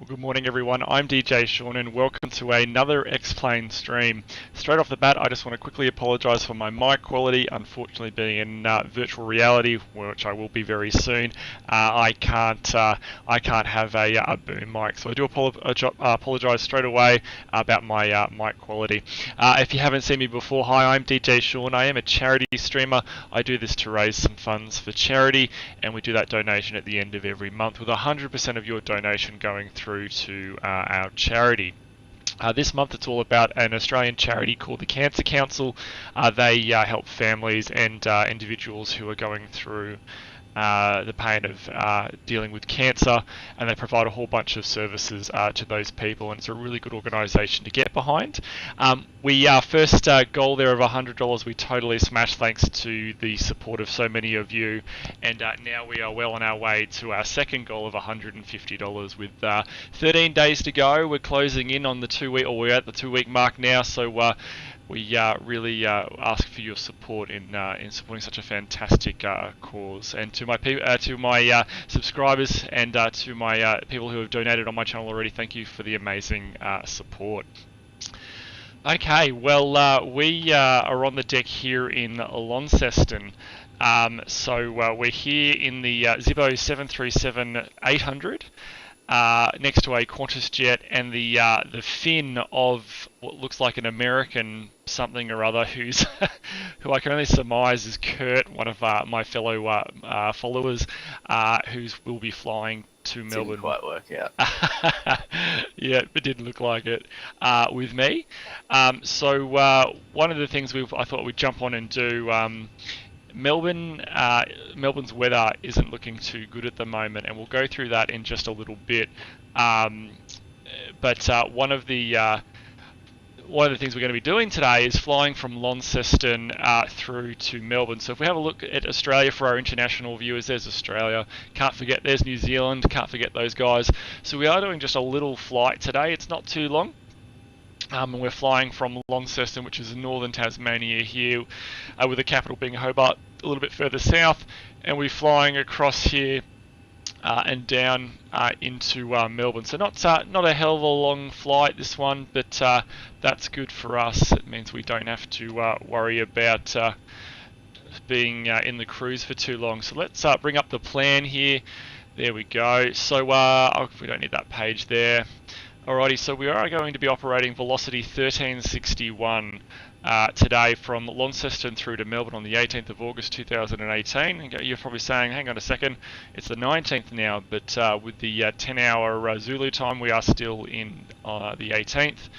Good morning, everyone. I'm DJ Sean, and welcome to another X-Plane stream. Straight off the bat, I just want to quickly apologise for my mic quality. Unfortunately, being in virtual reality, which I will be very soon, I can't have a boom mic. So I do apologise straight away about my mic quality. If you haven't seen me before, hi, I'm DJ Sean. I am a charity streamer. I do this to raise some funds for charity, and we do that donation at the end of every month, with 100% of your donation going through to our charity. This month it's all about an Australian charity called the Cancer Council. They help families and individuals who are going through the pain of dealing with cancer, and they provide a whole bunch of services to those people, and it's a really good organisation to get behind. Our first goal there of $100 we totally smashed thanks to the support of so many of you, and now we are well on our way to our second goal of $150 with 13 days to go. We're closing in on the 2 week, or we're at the 2 week mark now, so we really ask for your support in supporting such a fantastic cause. And to my subscribers and to my people who have donated on my channel already, thank you for the amazing support. Okay, well, we are on the deck here in Launceston. So we're here in the Zibo 737-800. Next to a Qantas jet, and the fin of what looks like an American something or other who I can only surmise is Kurt, one of my fellow followers, who will be flying to Melbourne. Didn't quite work out. Yeah, it didn't look like it with me. So one of the things I thought we'd jump on and do. Melbourne's weather isn't looking too good at the moment, and we'll go through that in just a little bit. But one of the things we're going to be doing today is flying from Launceston through to Melbourne. So if we have a look at Australia for our international viewers, there's Australia. Can't forget there's New Zealand. Can't forget those guys. So we are doing just a little flight today. It's not too long. And we're flying from Launceston, which is in northern Tasmania here, with the capital being Hobart, a little bit further south, and we're flying across here and down into Melbourne. So not a hell of a long flight, this one, but that's good for us. It means we don't have to worry about being in the cruise for too long. So let's bring up the plan here. There we go. So we don't need that page there. Alrighty, so we are going to be operating Velocity 1361 today from Launceston through to Melbourne on the 18th of August 2018. And you're probably saying, hang on a second, it's the 19th now, but with the 10-hour Zulu time, we are still in the 18th.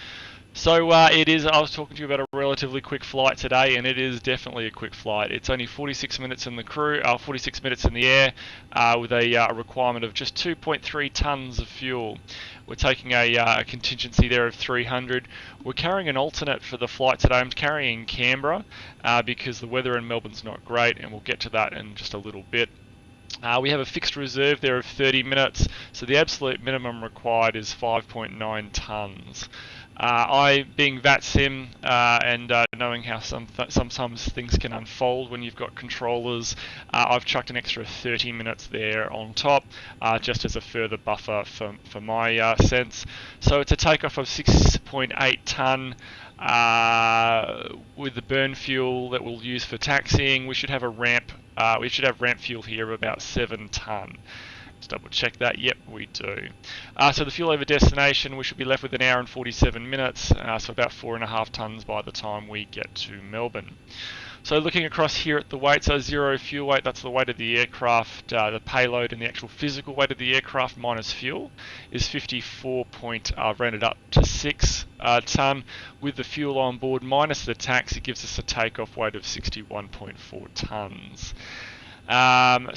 So it is, I was talking to you about a relatively quick flight today, and it is definitely a quick flight. It's only 46 minutes in the 46 minutes in the air, with a requirement of just 2.3 tons of fuel. We're taking a contingency there of 300. We're carrying an alternate for the flight today. I'm carrying Canberra because the weather in Melbourne's not great, and we'll get to that in just a little bit. We have a fixed reserve there of 30 minutes, so the absolute minimum required is 5.9 tons. Being VATSIM and knowing how sometimes things can unfold when you've got controllers, I've chucked an extra 30 minutes there on top, just as a further buffer for my sense. So it's a takeoff of 6.8 tonne. With the burn fuel that we'll use for taxiing, we should have a ramp. We should have ramp fuel here of about 7 tonne. Let's double check that. Yep, we do. So the fuel over destination, we should be left with 1 hour and 47 minutes, so about 4.5 tonnes by the time we get to Melbourne. So looking across here at the weight, so zero fuel weight, that's the weight of the aircraft, the payload and the actual physical weight of the aircraft minus fuel is 54 rounded up to 6 tonne. With the fuel on board minus the tax, it gives us a takeoff weight of 61.4 tonnes.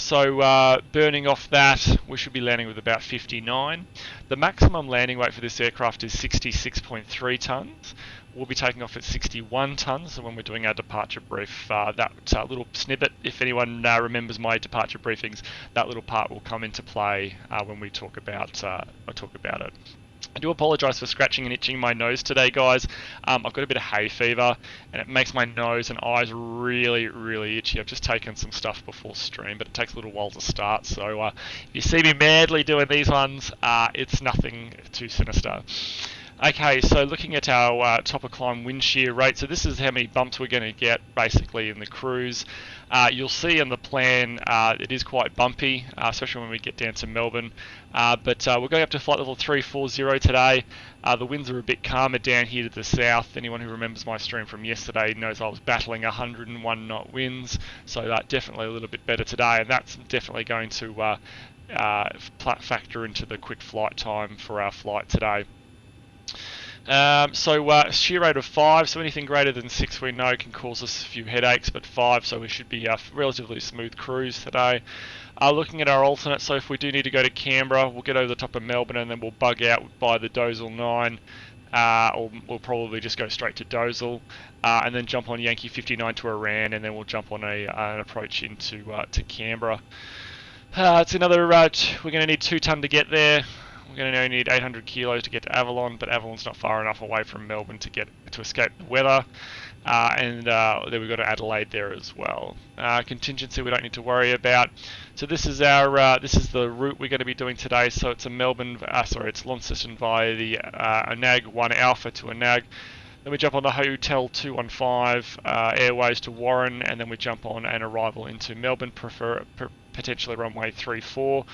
So burning off that, we should be landing with about 59. The maximum landing weight for this aircraft is 66.3 tonnes. We'll be taking off at 61 tonnes, so when we're doing our departure brief, that little snippet, if anyone remembers my departure briefings, that little part will come into play when we talk about it. I do apologise for scratching and itching my nose today, guys. I've got a bit of hay fever, and it makes my nose and eyes really, really itchy. I've just taken some stuff before stream, but it takes a little while to start. So if you see me madly doing these ones, it's nothing too sinister. Okay, so looking at our top of climb wind shear rate, so this is how many bumps we're going to get basically in the cruise. You'll see in the plan it is quite bumpy, especially when we get down to Melbourne. But we're going up to flight level 340 today. The winds are a bit calmer down here to the south. Anyone who remembers my stream from yesterday knows I was battling 101 knot winds, so definitely a little bit better today, and that's definitely going to factor into the quick flight time for our flight today. Shear rate of 5, so anything greater than 6 we know can cause us a few headaches, but 5, so we should be a relatively smooth cruise today. Looking at our alternate, so if we do need to go to Canberra, we'll get over the top of Melbourne and then we'll bug out by the Dozal 9, or we'll probably just go straight to Dozal, and then jump on Yankee 59 to Iran, and then we'll jump on an approach into to Canberra. It's another, we're going to need 2 tonne to get there. We're going to only need 800 kilos to get to Avalon, but Avalon's not far enough away from Melbourne to escape the weather. And then we've got Adelaide there as well. Contingency we don't need to worry about. So this is our this is the route we're going to be doing today. So it's it's Launceston via the ANAG 1 Alpha to ANAG. Then we jump on the Hotel 215 Airways to Warren, and then we jump on an arrival into Melbourne, potentially runway 34.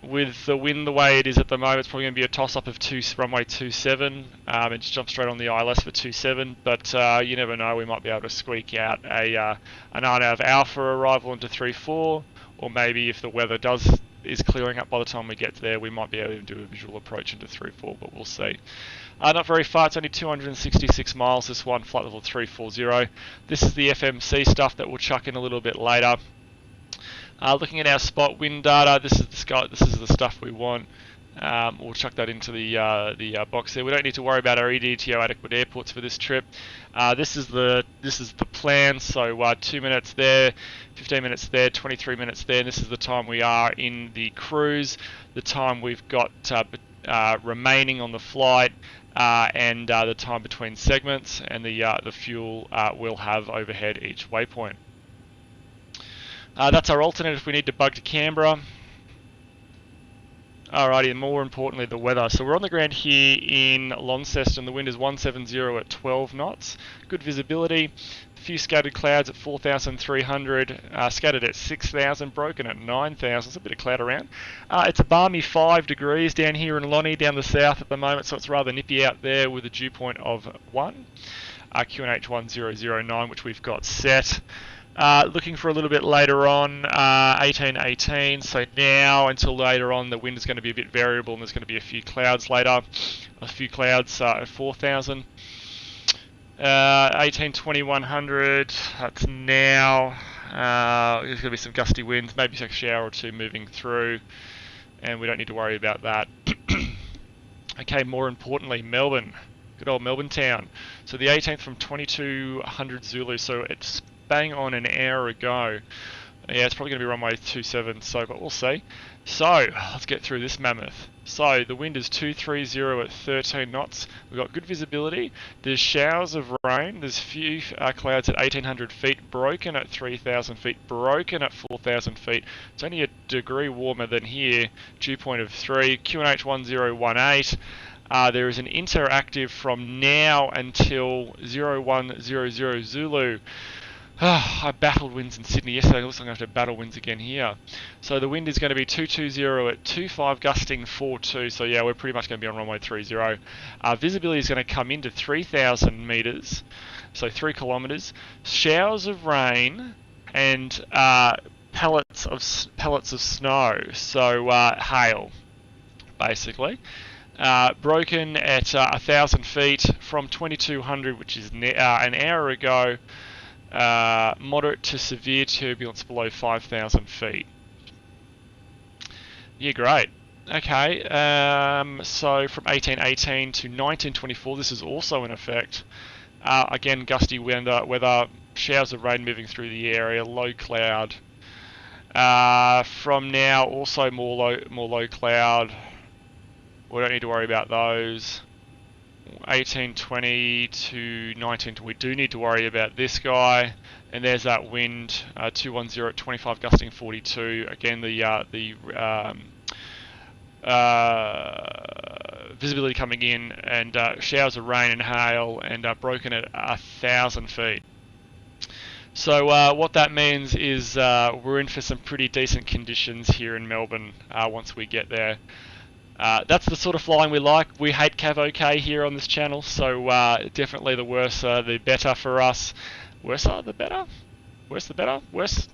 With the wind the way it is at the moment, it's probably going to be a toss-up of runway 27, and just jump straight on the ILS for 27, but you never know, we might be able to squeak out an RNAV Alpha arrival into 34, or maybe if the weather is clearing up by the time we get there, we might be able to do a visual approach into 34, but we'll see. Not very far, it's only 266 miles, this one, flight level 340. This is the FMC stuff that we'll chuck in a little bit later. Looking at our spot wind data, this is the stuff we want. We'll chuck that into the box there. We don't need to worry about our EDTO adequate airports for this trip. This is the plan. So 2 minutes there, 15 minutes there, 23 minutes there. And this is the time we are in the cruise, the time we've got remaining on the flight, and the time between segments, and the fuel we'll have overhead each waypoint. That's our alternate if we need to bug to Canberra. Alrighty, and more importantly, the weather. So we're on the ground here in Launceston. The wind is 170 at 12 knots. Good visibility. A few scattered clouds at 4,300. Scattered at 6,000. Broken at 9,000. There's a bit of cloud around. It's a balmy 5 degrees down here in Launie, down the south at the moment, so it's rather nippy out there with a dew point of 1. QNH 1009, which we've got set. Looking for a little bit later on, 1818, so now until later on the wind is going to be a bit variable and there's going to be a few clouds later, at 4,000. 182100, that's now. There's going to be some gusty winds, maybe a shower or two moving through, and we don't need to worry about that. Okay, more importantly, Melbourne. Good old Melbourne town. So the 18th from 2200 Zulu, so it's bang on an hour ago. Yeah, it's probably going to be runway 27, but we'll see. So, let's get through this mammoth. So, the wind is 230 at 13 knots. We've got good visibility. There's showers of rain. There's few clouds at 1,800 feet, broken at 3,000 feet, broken at 4,000 feet. It's only a degree warmer than here. Dew point of 3, QNH 1018. There is an interactive from now until 0100 Zulu. I battled winds in Sydney yesterday. Looks like I'm going to have to battle winds again here. So the wind is going to be 220 at 25, gusting 42. So yeah, we're pretty much going to be on runway 30. Visibility is going to come into 3,000 meters, so 3 kilometers. Showers of rain and pellets of snow. So hail, basically. Broken at 1,000 feet from 2,200, which is an hour ago. Moderate to severe turbulence below 5,000 feet. Yeah, great. Okay, so from 1818 to 1924, this is also in effect. Again, gusty weather, showers of rain moving through the area, low cloud. From now, also more low cloud. We don't need to worry about those. 1820 to 19. We do need to worry about this guy, and there's that wind, 210 at 25 gusting 42. Again, the visibility coming in, and showers of rain and hail, and broken at 1,000 feet. So what that means is we're in for some pretty decent conditions here in Melbourne once we get there. That's the sort of flying we like. We hate Cav OK here on this channel, so definitely the worse the better for us. Worse the better? Worse the better? Worse?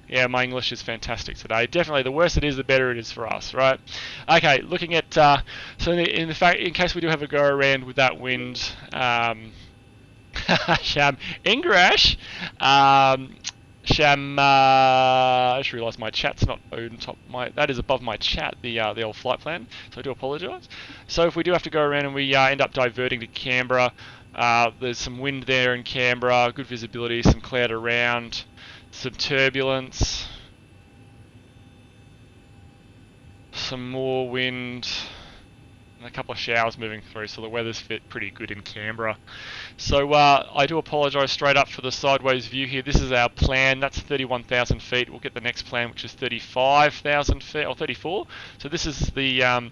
Yeah, my English is fantastic today. Definitely the worse it is, the better it is for us, right? Okay, looking at, so in case we do have a go around with that wind, Sham Ingrash, Sham, I just realised my chat's not on top. That is above my chat, the old flight plan. So I do apologise. So if we do have to go around and we end up diverting to Canberra, there's some wind there in Canberra, good visibility, some cloud around, some turbulence, some more wind, and a couple of showers moving through, so the weather's pretty good in Canberra. So I do apologise straight up for the sideways view here. This is our plan. That's 31,000 feet. We'll get the next plan, which is 35,000 feet, or 34. So this is the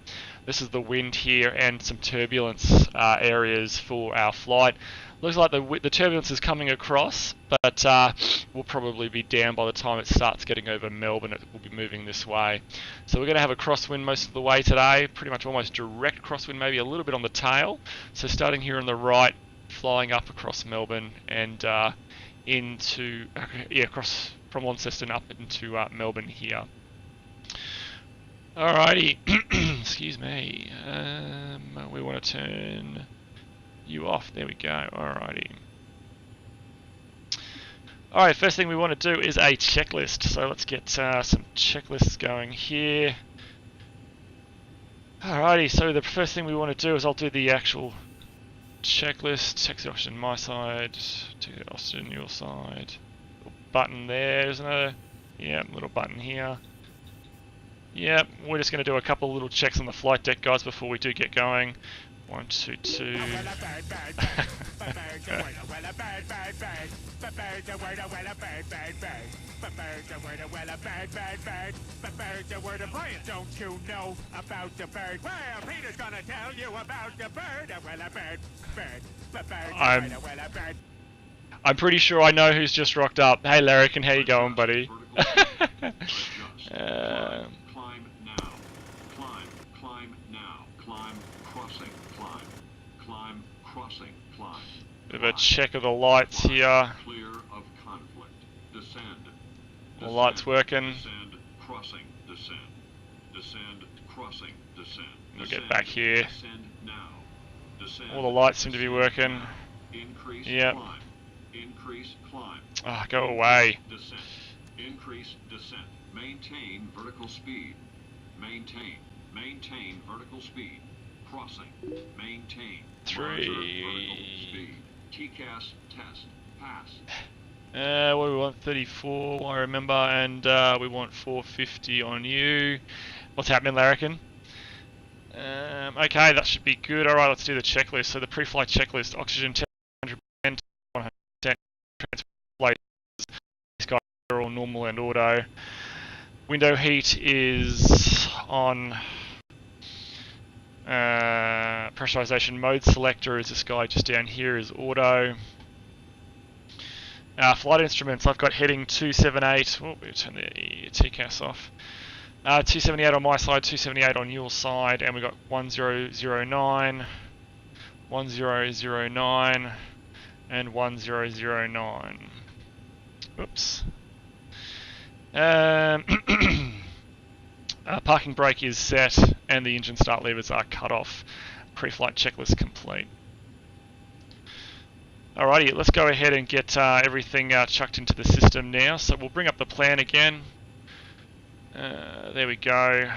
wind here and some turbulence areas for our flight. Looks like the turbulence is coming across, but we'll probably be down by the time it starts getting over Melbourne. It will be moving this way. So we're going to have a crosswind most of the way today, pretty much almost direct crosswind, maybe a little bit on the tail. So starting here on the right, flying up across Melbourne and across from Launceston up into Melbourne here. Alrighty, excuse me. We want to turn you off. There we go. Alrighty. Alright, first thing we want to do is a checklist. So let's get some checklists going here. Alrighty, so the first thing we want to do is I'll do the actual checklist. Text the oxygen my side, take the oxygen your side. Little button there, isn't there? Yeah, little button here. Yep, we're just going to do a couple of little checks on the flight deck, guys, before we do get going. 1, 2, 2. Don't you know about the bird? Well, Peter's gonna tell you about the bird. I'm pretty sure I know who's just rocked up. Hey, Larrikin, how you going, buddy? Climb now. Climb now. Climb, crossing, climb. Climb, crossing, climb. Bit of a check of the lights here. Clear of conflict. Descend. The lights working. Descend, crossing, descend. Descend, crossing, descend. We'll get back here. Descend now. Descend. All the lights seem to be working. Increase, yep. climb. Increase, climb. Ah, go away. Descent. Increase, descent. Maintain vertical speed. Maintain vertical speed. Crossing. Maintain. 3. Vertical speed. TCAS test. Pass. What do we want? 34, I remember, and we want 450 on you. What's happening, Larrikin? Okay, that should be good. Alright, let's do the checklist. So the pre-flight checklist, oxygen 100%, 100%, transport these guys are all normal and auto. Window heat is on. Pressurization mode selector is this guy just down here, is auto. Flight instruments, I've got heading 278. Oh, we'll turn the TCAS off. 278 on my side, 278 on your side, and we've got 1009, 1009, and 1009. Oops. Parking brake is set, and the engine start levers are cut off. Pre-flight checklist complete. Alrighty, let's go ahead and get everything chucked into the system now. So we'll bring up the plan again. There we go.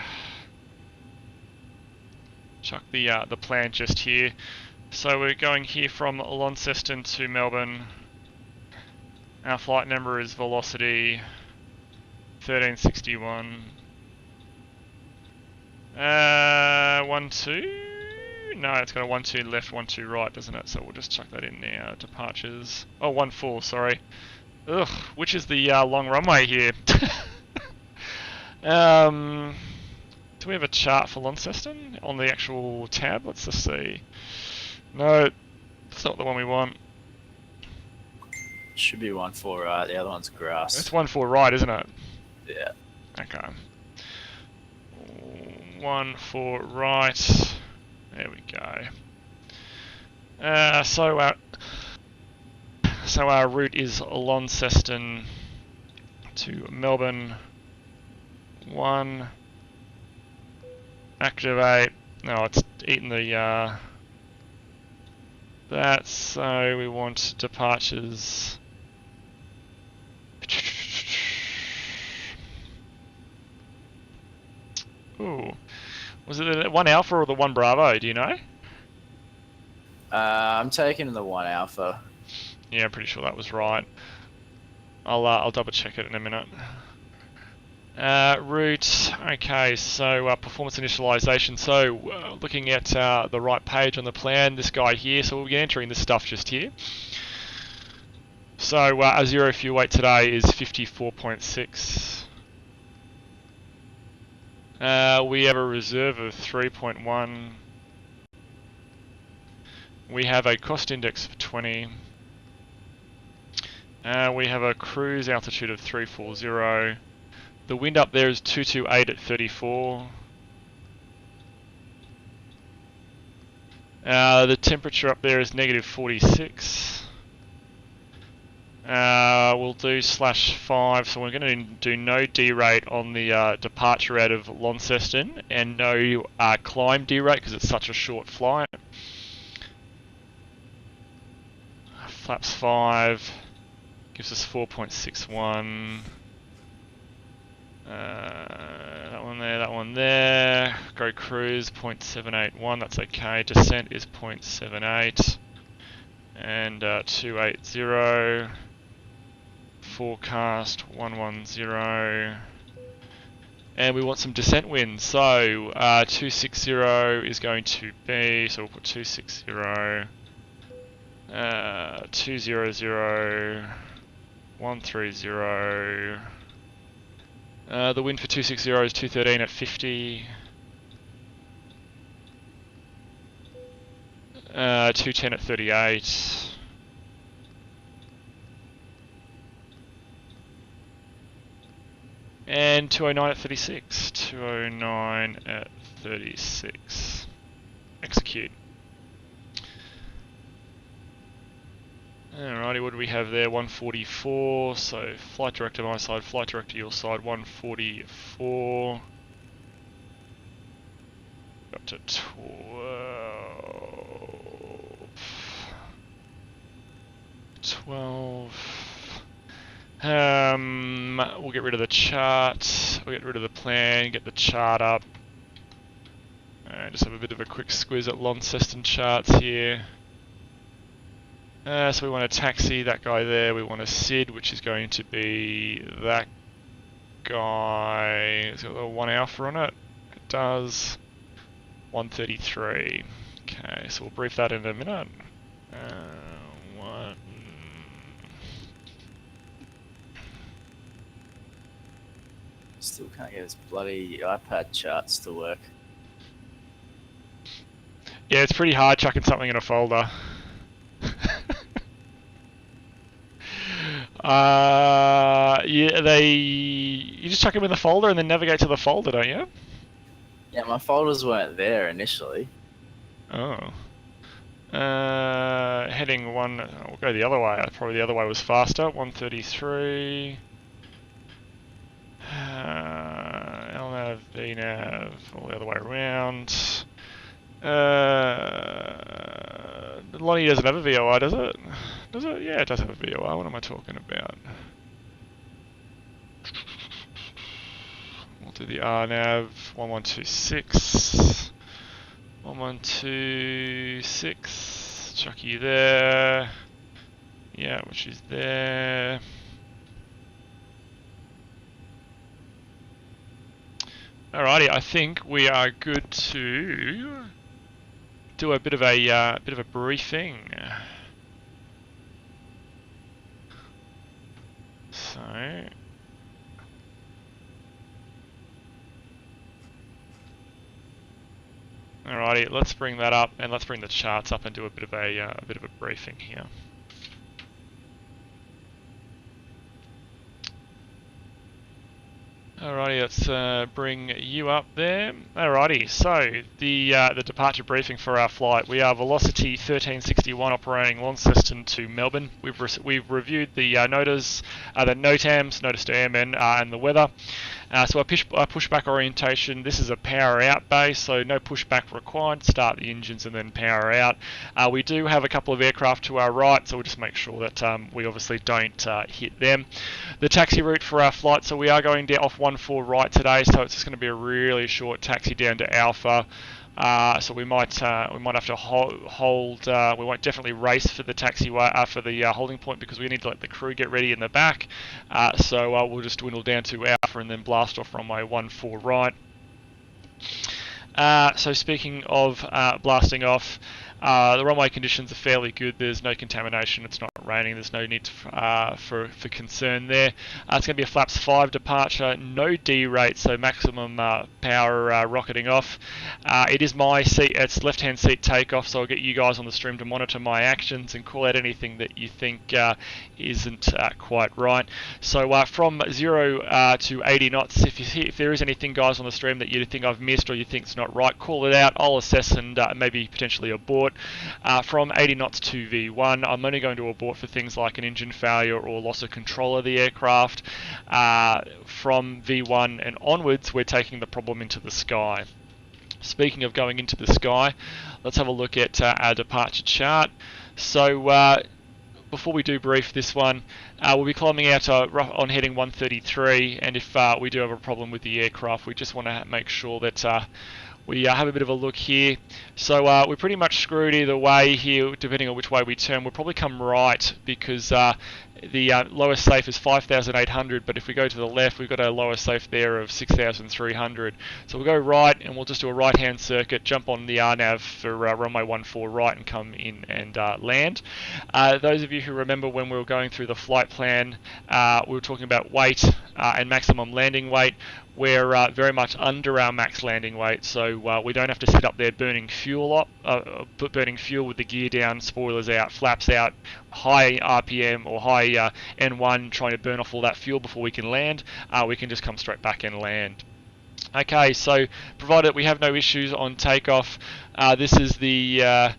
Chuck the plan just here. So we're going here from Launceston to Melbourne. Our flight number is Velocity 1361. 1, 2. No, it's got a 1, 2 left, 1, 2 right, doesn't it? So we'll just chuck that in now. Departures. Oh, 1, 4, sorry. Ugh, which is the long runway here? Do we have a chart for Launceston on the actual tab? Let's just see. No, it's not the one we want. Should be 1 4 right. The other one's grass. It's 1, 4 right, isn't it? Yeah. Okay. 1, 4 right. There we go. So our route is Launceston to Melbourne. 1. Activate. No, it's eating the that. So we want departures. Ooh, was it the 1 Alpha or the 1 Bravo? Do you know? I'm taking the 1 Alpha. Yeah, I'm pretty sure that was right. I'll double check it in a minute. Route. Okay, so performance initialization. So looking at the right page on the plan, this guy here. So we'll be entering this stuff just here. So our 0 fuel weight today is 54.6. We have a reserve of 3.1. We have a cost index of 20. We have a cruise altitude of 340. The wind up there is 228 at 34. The temperature up there is -46. We'll do /5, so we're going to do no derate on the departure out of Launceston and no climb derate because it's such a short flight. Flaps 5 gives us 4.61. That one there, that one there. Go cruise 0.781, that's okay. Descent is 0.78. And 280. Forecast 110. And we want some descent winds. So 260 is going to be, so we'll put 260. 200. 130. The wind for 260 is 213 at 50. 210 at 38. And 209 at 36. 209 at 36. Execute. Alrighty, what do we have there? 144. So flight director my side, flight director your side. 144. Up to 12. We'll get rid of the chart. We'll get rid of the plan. Get the chart up. Just have a bit of a quick squiz at Launceston charts here. So we want a taxi, that guy there. We want a SID, which is going to be that guy. It's got a little 1 Alpha on it. It does. 133. Okay, so we'll brief that in a minute. Still can't get this bloody iPad charts to work. Yeah, it's pretty hard chucking something in a folder. Yeah, you just chuck them in the folder and then navigate to the folder, don't you? Yeah, my folders weren't there initially. Oh. Heading 1, we'll go the other way. Probably the other way was faster. 133. LNAV, VNAV, all the other way around. Launie doesn't have a VOR, does it? Does it? Yeah, it does have a VOR. What am I talking about? We'll do the RNAV 1126. 1126. Chucky there. Yeah, which is there. Alrighty, I think we are good to do a bit of a briefing. So, alrighty, let's bring that up and let's bring the charts up and do a bit of a briefing here. Alrighty, let's bring you up there. Alrighty, so the departure briefing for our flight. We are Velocity 1361 operating Launceston to Melbourne. We've reviewed the NOTAs, the NOTAMs, Notice to Airmen, and the weather. So our pushback orientation, this is a power out base, so no pushback required. Start the engines and then power out. We do have a couple of aircraft to our right, so we'll just make sure that we obviously don't hit them. The taxi route for our flight, so we are going down off 14 right today, so it's just going to be a really short taxi down to Alpha. So we might have to hold. We won't definitely race for the taxiway for the holding point because we need to let the crew get ready in the back. So we'll just dwindle down to Alpha and then blast off runway 14 right. So speaking of blasting off, the runway conditions are fairly good. There's no contamination. It's not raining. There's no need for concern there. It's going to be a flaps 5 departure, no D rate, so maximum power rocketing off. It is my seat. It's left-hand seat takeoff, so I'll get you guys on the stream to monitor my actions and call out anything that you think isn't quite right. So from 0 to 80 knots, if there is anything, guys, on the stream that you think I've missed or you think it's not right, call it out. I'll assess and maybe potentially abort. From 80 knots to V1, I'm only going to abort for things like an engine failure or loss of control of the aircraft. From V1 and onwards, we're taking the problem into the sky. Speaking of going into the sky, let's have a look at our departure chart. So before we do brief this one, we'll be climbing out on heading 133, and if we do have a problem with the aircraft, we just want to make sure that we have a bit of a look here. So we're pretty much screwed either way here, depending on which way we turn. We'll probably come right because the lowest safe is 5,800, but if we go to the left, we've got a lower safe there of 6,300. So we'll go right and we'll just do a right-hand circuit, jump on the RNAV for runway 14 right and come in and land. Those of you who remember when we were going through the flight plan, we were talking about weight and maximum landing weight. We're very much under our max landing weight, so we don't have to sit up there burning fuel with the gear down, spoilers out, flaps out, high RPM or high N1 trying to burn off all that fuel before we can land. We can just come straight back and land. Okay, so provided we have no issues on takeoff, this is the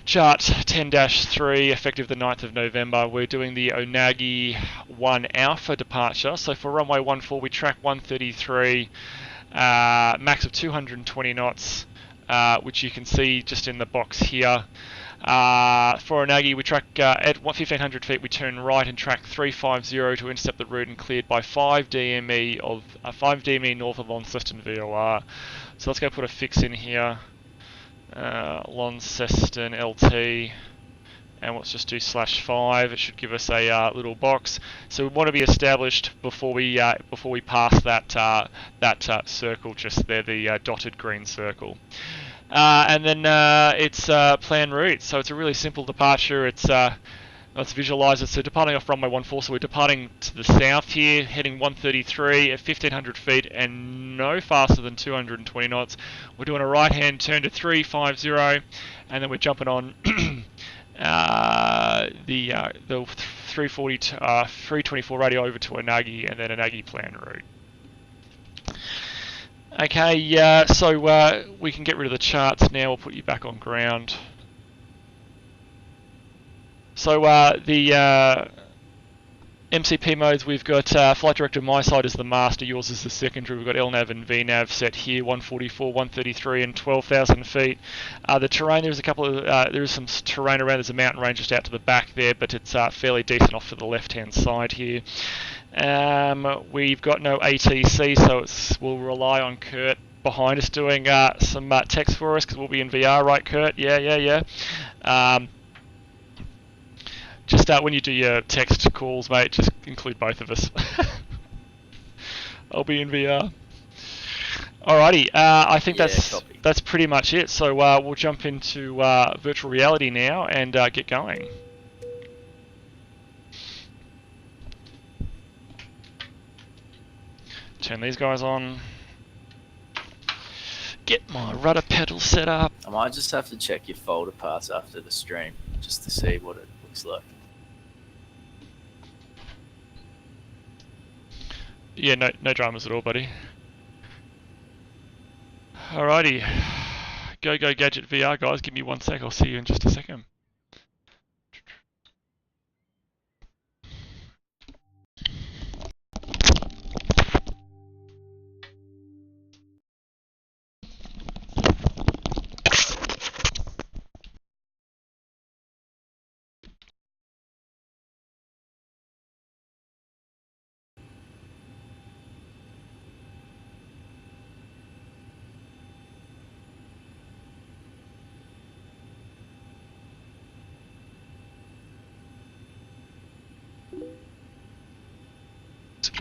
chart 10-3, effective the 9th of November. We're doing the Onagi 1 Alpha departure. So for runway 14, we track 133, max of 220 knots, which you can see just in the box here. For Onagi, we track at 1500 feet, we turn right and track 350 to intercept the route and cleared by 5 DME north of Launceston VOR. So let's go put a fix in here. Launceston LT, and let's just do /5. It should give us a little box. So we want to be established before we pass that circle just there, the dotted green circle. And then it's plan route. So it's a really simple departure. Let's visualize it. So departing off runway 14, so we're departing to the south here, heading 133 at 1500 feet and no faster than 220 knots. We're doing a right-hand turn to 350, and then we're jumping on the 324 radio over to Onagi, and then Onagi plan route. Okay, so we can get rid of the charts now. We'll put you back on ground. So the MCP modes, we've got Flight Director, my side is the master, yours is the secondary. We've got LNAV and VNAV set here, 144, 133 and 12,000 feet. The terrain, there is some terrain around, there's a mountain range just out to the back there, but it's fairly decent off to the left-hand side here. We've got no ATC, so we'll rely on Kurt behind us doing some text for us, because we'll be in VR, right Kurt? Yeah. Just when you do your text calls, mate, just include both of us. I'll be in VR. Alrighty, I think Yeah, that's copy. that's pretty much it. So we'll jump into virtual reality now and get going. Turn these guys on. Get my rudder pedal set up. I might just have to check your folder paths after the stream just to see what it looks like. Yeah, no dramas at all, buddy. Alrighty. Go Gadget VR, guys. Give me 1 sec. I'll see you in just a second.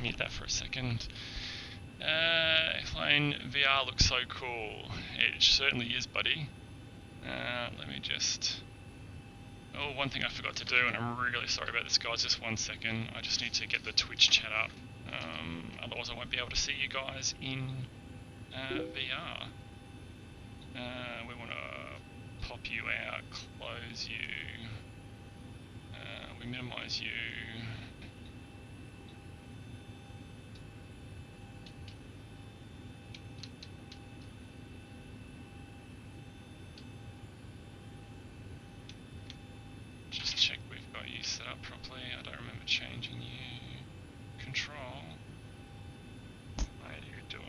Mute that for a second. Explain VR looks so cool. It certainly is, buddy. Let me just... Oh, one thing I forgot to do, and I'm really sorry about this, guys. Just 1 second. I just need to get the Twitch chat up. Otherwise I won't be able to see you guys in VR. We want to pop you out, close you. We minimize you. Just check we've got you set up properly. I don't remember changing you. Control. How are you doing?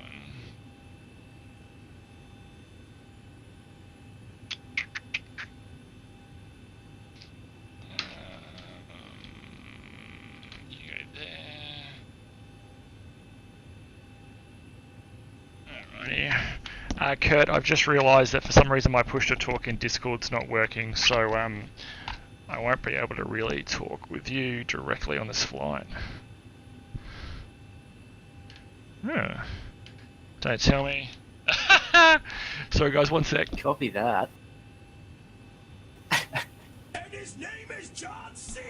You go there. Alrighty. Kurt, I've just realised that for some reason my push to talk in Discord's not working, so I won't be able to really talk with you directly on this flight. Don't tell me. Sorry guys, 1 sec. Copy that. And his name is John C.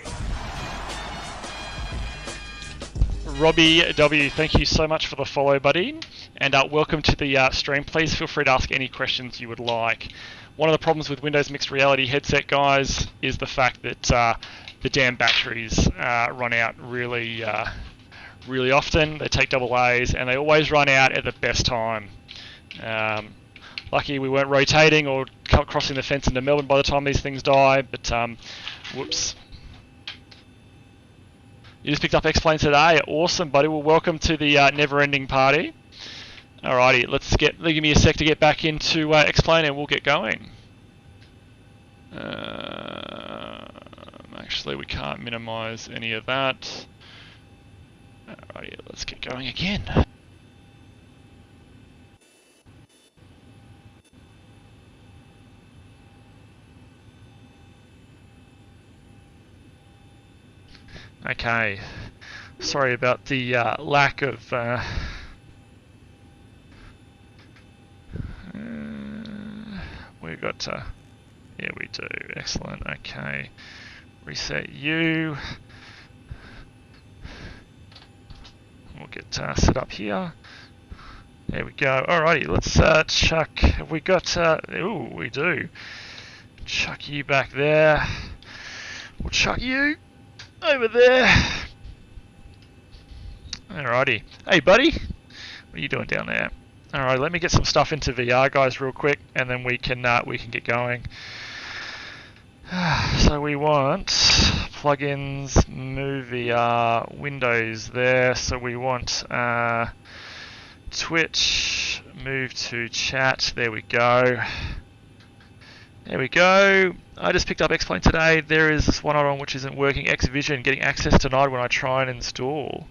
Robbie W, thank you so much for the follow, buddy. And welcome to the stream. Please feel free to ask any questions you would like. One of the problems with Windows Mixed Reality headset, guys, is the fact that the damn batteries run out really often. They take AA's and they always run out at the best time. Lucky we weren't rotating or crossing the fence into Melbourne by the time these things die, but whoops. You just picked up X-Plane today. Awesome, buddy. Well, welcome to the never-ending party. Alrighty, give me a sec to get back into X-Plane and we'll get going. Actually, we can't minimize any of that. Alrighty, let's get going again. Okay, sorry about the lack of we've got yeah, we do. Excellent. Okay, reset you. We'll get set up here. There we go. Alrighty, let's chuck. Have we got? Ooh, we do. Chuck you back there. We'll chuck you over there. Alrighty. Hey, buddy. What are you doing down there? Alright, let me get some stuff into VR, guys, real quick, and then we can get going. So we want plugins, move VR, Windows there. So we want Twitch, move to chat. There we go. There we go. I just picked up X-Plane today. There is this one on which isn't working. X-Vision getting access denied when I try and install.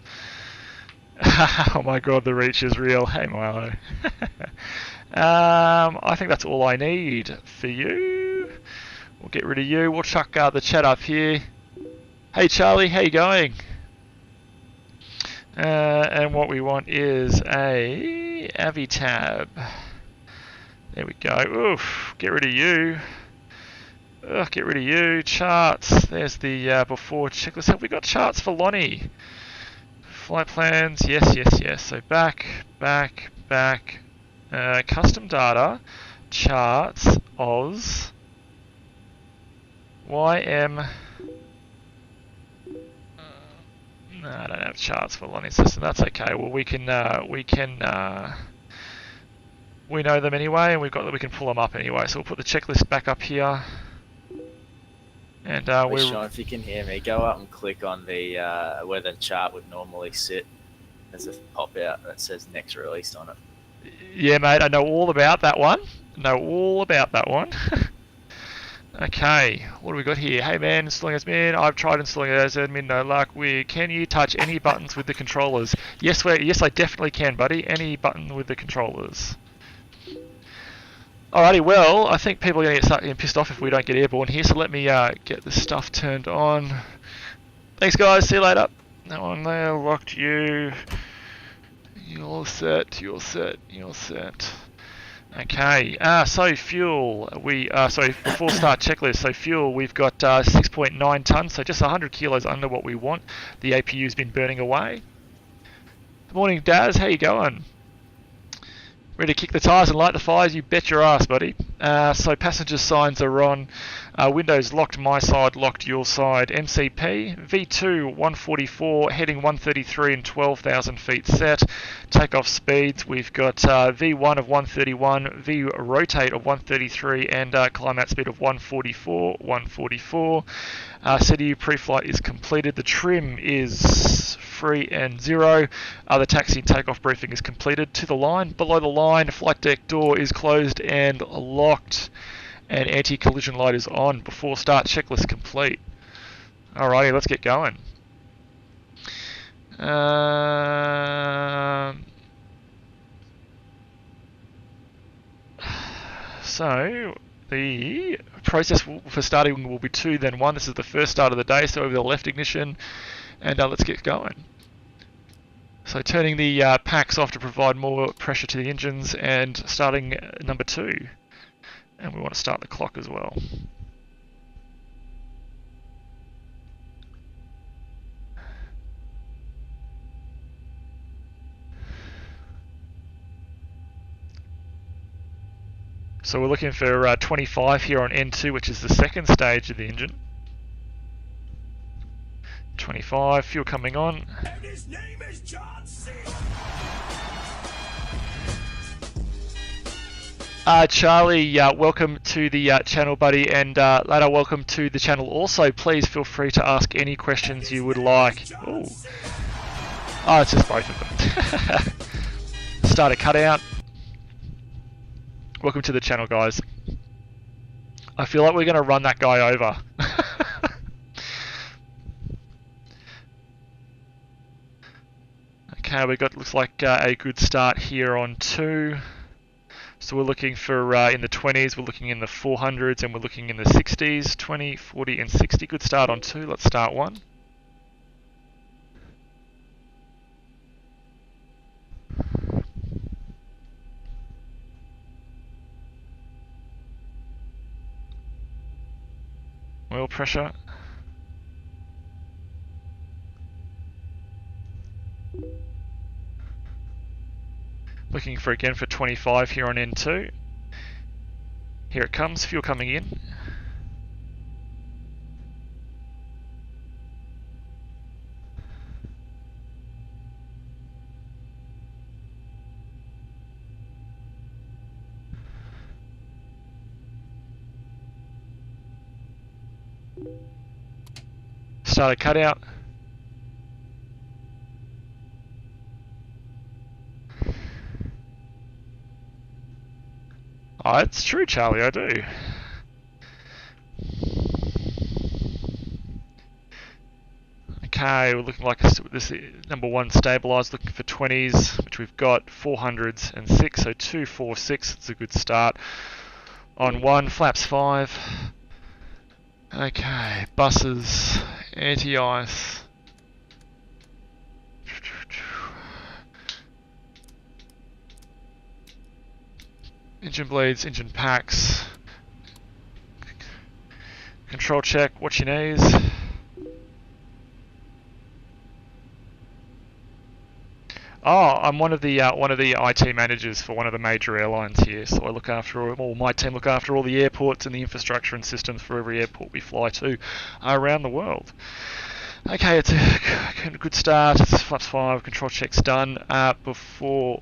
Oh my god, the reach is real. Hey Milo. I think that's all I need for you. We'll get rid of you. We'll chuck the chat up here. Hey Charlie, how you going? And what we want is a Okay, Avi tab. There we go. Oof, get rid of you. Ugh, get rid of you. Charts. There's the before checklist. Have we got charts for Launie? Flight plans. Yes, yes, yes. So back. Custom data. Charts. Oz. YM. No, I don't have charts for Launie's system. That's okay. Well, we know them anyway, and we can pull them up anyway. So we'll put the checklist back up here. And Sean, if you can hear me, go up and click on the where the chart would normally sit. There's a pop out that says next released on it. Yeah, mate, I know all about that one. Okay, what do we got here? Hey man, installing as admin. I've tried installing it as admin, no luck. Can you touch any buttons with the controllers? Yes, I definitely can, buddy. Any button with the controllers. Alrighty, well, I think people are going to start getting pissed off if we don't get airborne here, so let me get this stuff turned on. Thanks guys, see you later. That one there, locked you. You're set. Okay, so fuel, before start checklist, so fuel, we've got 6.9 tonnes, so just 100 kilos under what we want. The APU's been burning away. Good morning, Daz, how you going? Ready to kick the tyres and light the fires? You bet your ass, buddy. So passenger signs are on. Windows locked my side, locked your side. MCP, V2 144, heading 133 and 12,000 feet set. Takeoff speeds, we've got V1 of 131, V rotate of 133, and climb out speed of 144. CDU pre-flight is completed. The trim is free and 0. The taxi and takeoff briefing is completed. To the line, below the line, flight deck door is closed and locked, and anti-collision light is on. Before start checklist complete. Alrighty, let's get going. So the process for starting will be 2 then 1. This is the first start of the day, so over the left ignition, and let's get going. So turning the packs off to provide more pressure to the engines, and starting number 2. And we want to start the clock as well. So we're looking for 25 here on N2, which is the second stage of the engine. 25, fuel coming on. And his name is John C. Charlie, welcome to the channel, buddy, and Lada, welcome to the channel also. Please feel free to ask any questions you would like. Ooh. Oh, it's just both of them. Start a cutout. Welcome to the channel, guys. I feel like we're going to run that guy over. Okay, we got, looks like a good start here on 2. So we're looking for in the 20s, we're looking in the 400s, and we're looking in the 60s, 20, 40, and 60. Good start on 2. Let's start 1. Oil pressure. Looking for again for 25 here on N2. Here it comes, fuel coming in. Start a cutout. Oh, it's true, Charlie, I do. Okay, we're looking like this number 1 stabilised, looking for 20s, which we've got 400s and 6, so 2, 4, 6. It's a good start. On 1, flaps 5. Okay, buses, anti-ice. Engine bleeds, engine packs. Control check, watch your knees. Oh, I'm one of the IT managers for one of the major airlines here, so I look after my team look after all the airports and the infrastructure and systems for every airport we fly to around the world. Okay, it's a good start. It's flaps 5. Control check's done. Before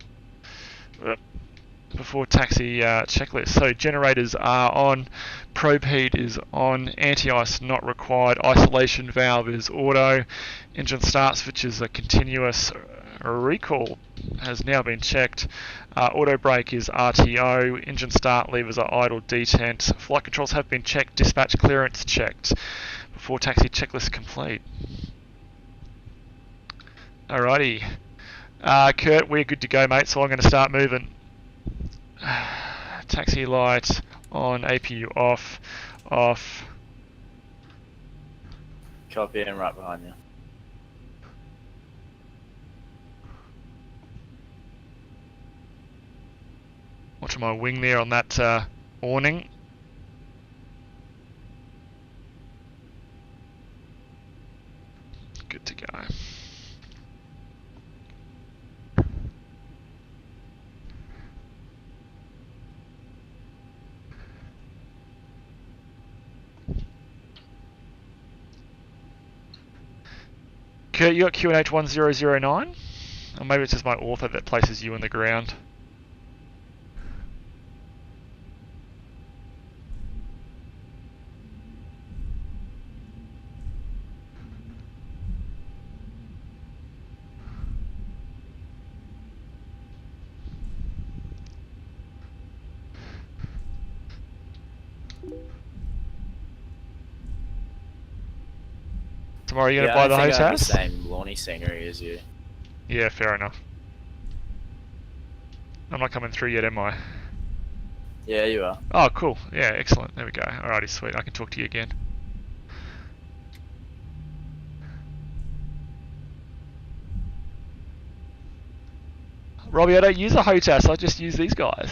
taxi checklist. So generators are on, probe heat is on, anti-ice not required, isolation valve is auto, engine start switch is a continuous, recall has now been checked, auto brake is RTO, engine start levers are idle detent, flight controls have been checked, dispatch clearance checked. Before taxi checklist complete. Alrighty. Kurt, we're good to go, mate, so I'm going to start moving. Taxi light on, APU off, off. Copy, I'm right behind you. Watching my wing there on that awning. Good to go. Kurt, you got QNH 1009? Or maybe it's just my author that places you in the ground. Tomorrow, are you going to buy the I have house? the same Launie scenery as you. Yeah, fair enough. I'm not coming through yet, am I? Yeah, you are. Oh, cool. Yeah, excellent. There we go. Alrighty, sweet. I can talk to you again. Robbie, I don't use a HOTAS, I just use these guys.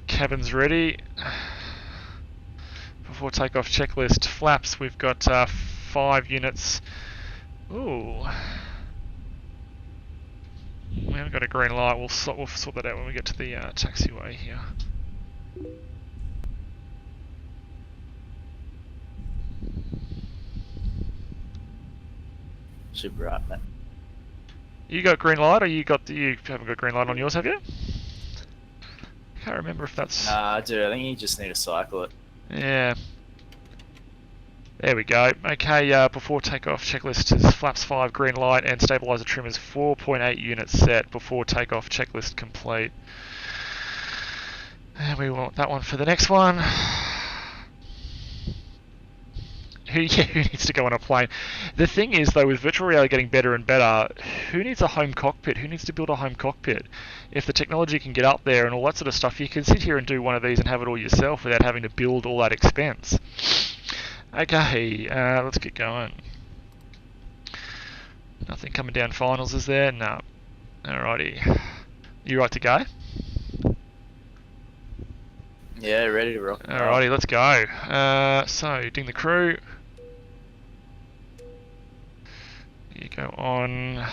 Cabin's ready. Before takeoff checklist, flaps, we've got 5 units. Ooh. We haven't got a green light, we'll sort that out when we get to the taxiway here. Super right, man. You got green light, or you haven't got green light on yours, have you? Can't remember if that's... Nah, dude, I think you just need to cycle it. Yeah. There we go. Okay, before takeoff checklist is flaps 5 green light and stabilizer trim is 4.8 units set. Before takeoff checklist complete. And we want that one for the next one. Who needs to go on a plane? The thing is, though, with virtual reality getting better and better, who needs a home cockpit? Who needs to build a home cockpit? If the technology can get up there and all that sort of stuff, you can sit here and do one of these and have it all yourself without having to build all that expense. Okay, let's get going. Nothing coming down finals, is there? No. Alrighty. You right to go? Yeah, ready to rock. Alrighty, let's go. So, ding the crew. You go on.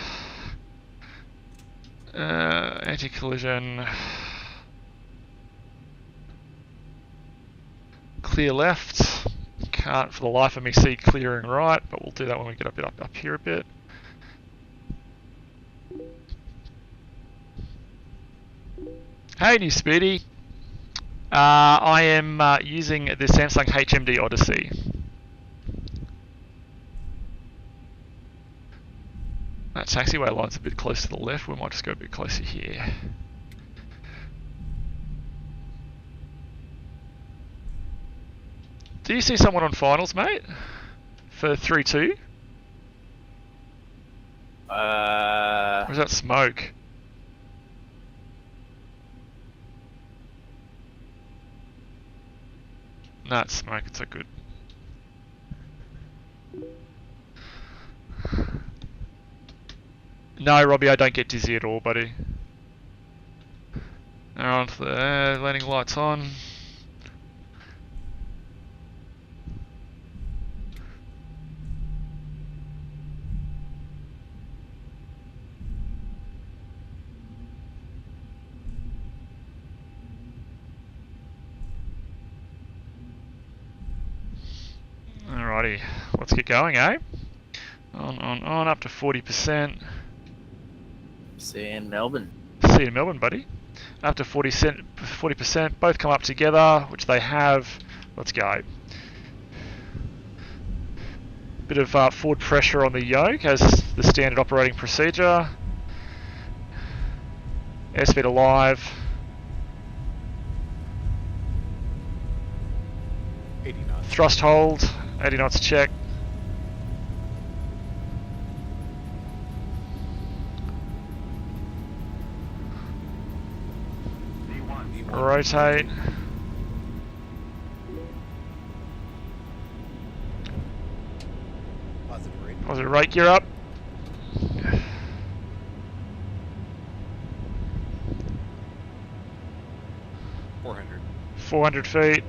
Anti-collision. Clear left. Can't for the life of me see clearing right, but we'll do that when we get up here a bit. Hey, new Speedy. I am using the Samsung HMD Odyssey. That taxiway line's a bit close to the left. We might just go a bit closer here. Do you see someone on finals, mate? For 3-2? Or is that smoke? Nah, it's smoke. It's so good. No, Robbie, I don't get dizzy at all, buddy. Now onto the landing lights on. Alrighty, let's get going, eh? On, up to 40%. See you in Melbourne. See you in Melbourne, buddy. Up to 40%, both come up together, which they have. Let's go. Bit of forward pressure on the yoke as the standard operating procedure. Airspeed alive. 80 knots. Thrust hold, 80 knots check. Rotate. Positive rate. Positive rate, gear up. $400. 400 feet.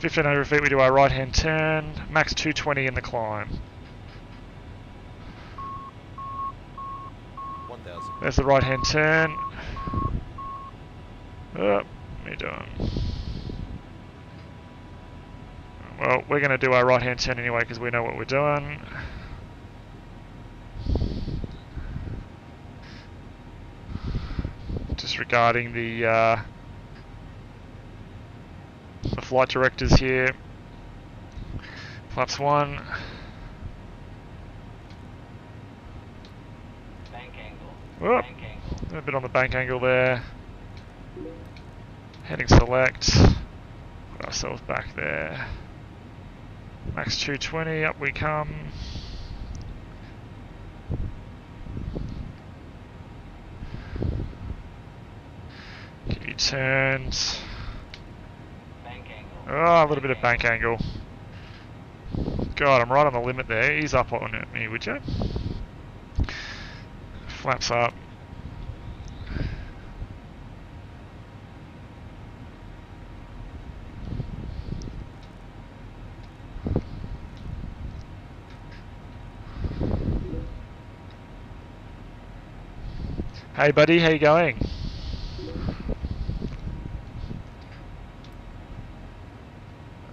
1500 feet, we do our right hand turn. Max 220 in the climb. 1,000. There's the right hand turn. Oh, me doing. Well, we're going to do our right hand turn anyway because we know what we're doing. Disregarding the flight directors here. Flaps 1. Bank angle. Oh, Bank angle. a bit on the bank angle there. Heading select. Put ourselves back there. Max 220, up we come. Give you turns. Bank angle. Oh, a little bit of bank angle. God, I'm right on the limit there. Ease up on me, would you? Flaps up. Hey buddy, how you going?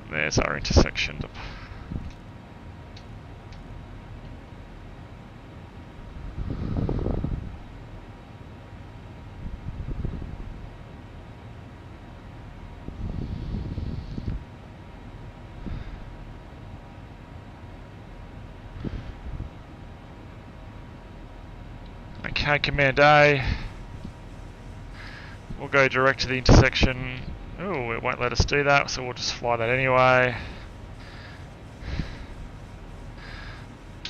There's our intersection. Okay, Command A. We'll go direct to the intersection. Oh, it won't let us do that, so we'll just fly that anyway.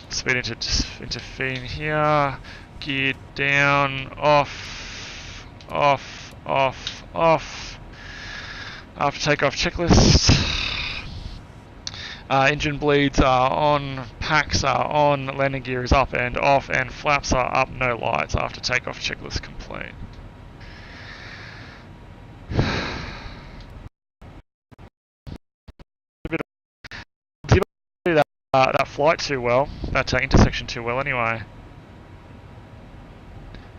Speed into Fiend here. Gear down, off, off, off, off. After takeoff checklist. Engine bleeds are on, packs are on, landing gear is up and off, and flaps are up, no lights after takeoff checklist complete. Zibo didn't do that flight too well, that intersection too well anyway.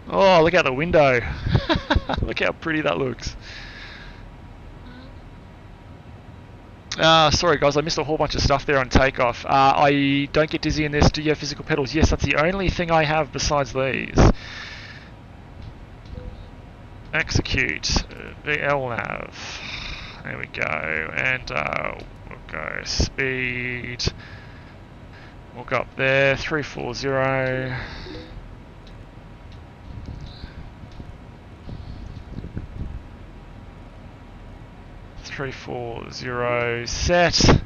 Oh, look out the window. Look how pretty that looks. Sorry guys, I missed a whole bunch of stuff there on takeoff. I don't get dizzy in this. Do you have physical pedals? Yes, that's the only thing I have besides these. Execute. VLNav. There we go. And we'll go speed. We'll go up there. 340. Three, 4, 0, set.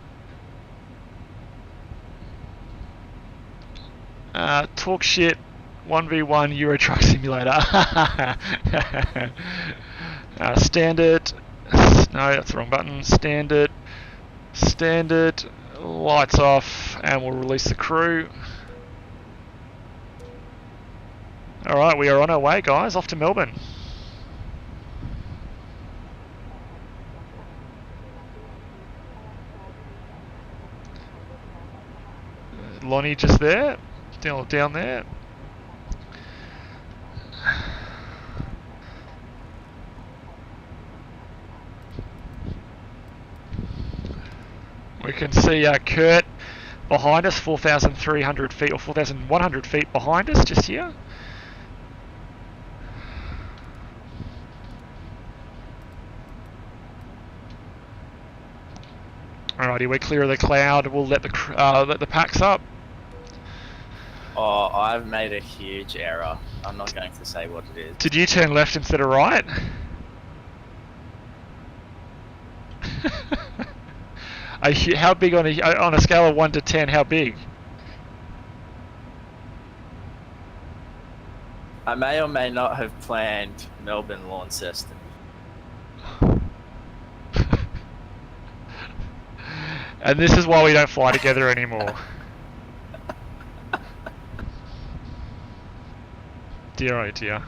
Talk shit. 1v1 Euro Truck Simulator. Standard. No, that's the wrong button. Standard. Standard. Lights off. and we'll release the crew. Alright, we are on our way, guys, off to Melbourne. Launie just there, down there. We can see Kurt behind us, 4,300 feet or 4,100 feet behind us, just here. Alrighty, we're clear of the cloud. We'll let the packs up. Oh, I've made a huge error. I'm not going to say what it is. Did you turn left instead of right? How big on a scale of 1 to 10? How big? I may or may not have planned Melbourne Launceston. And this is why we don't fly together anymore. Dear oh dear.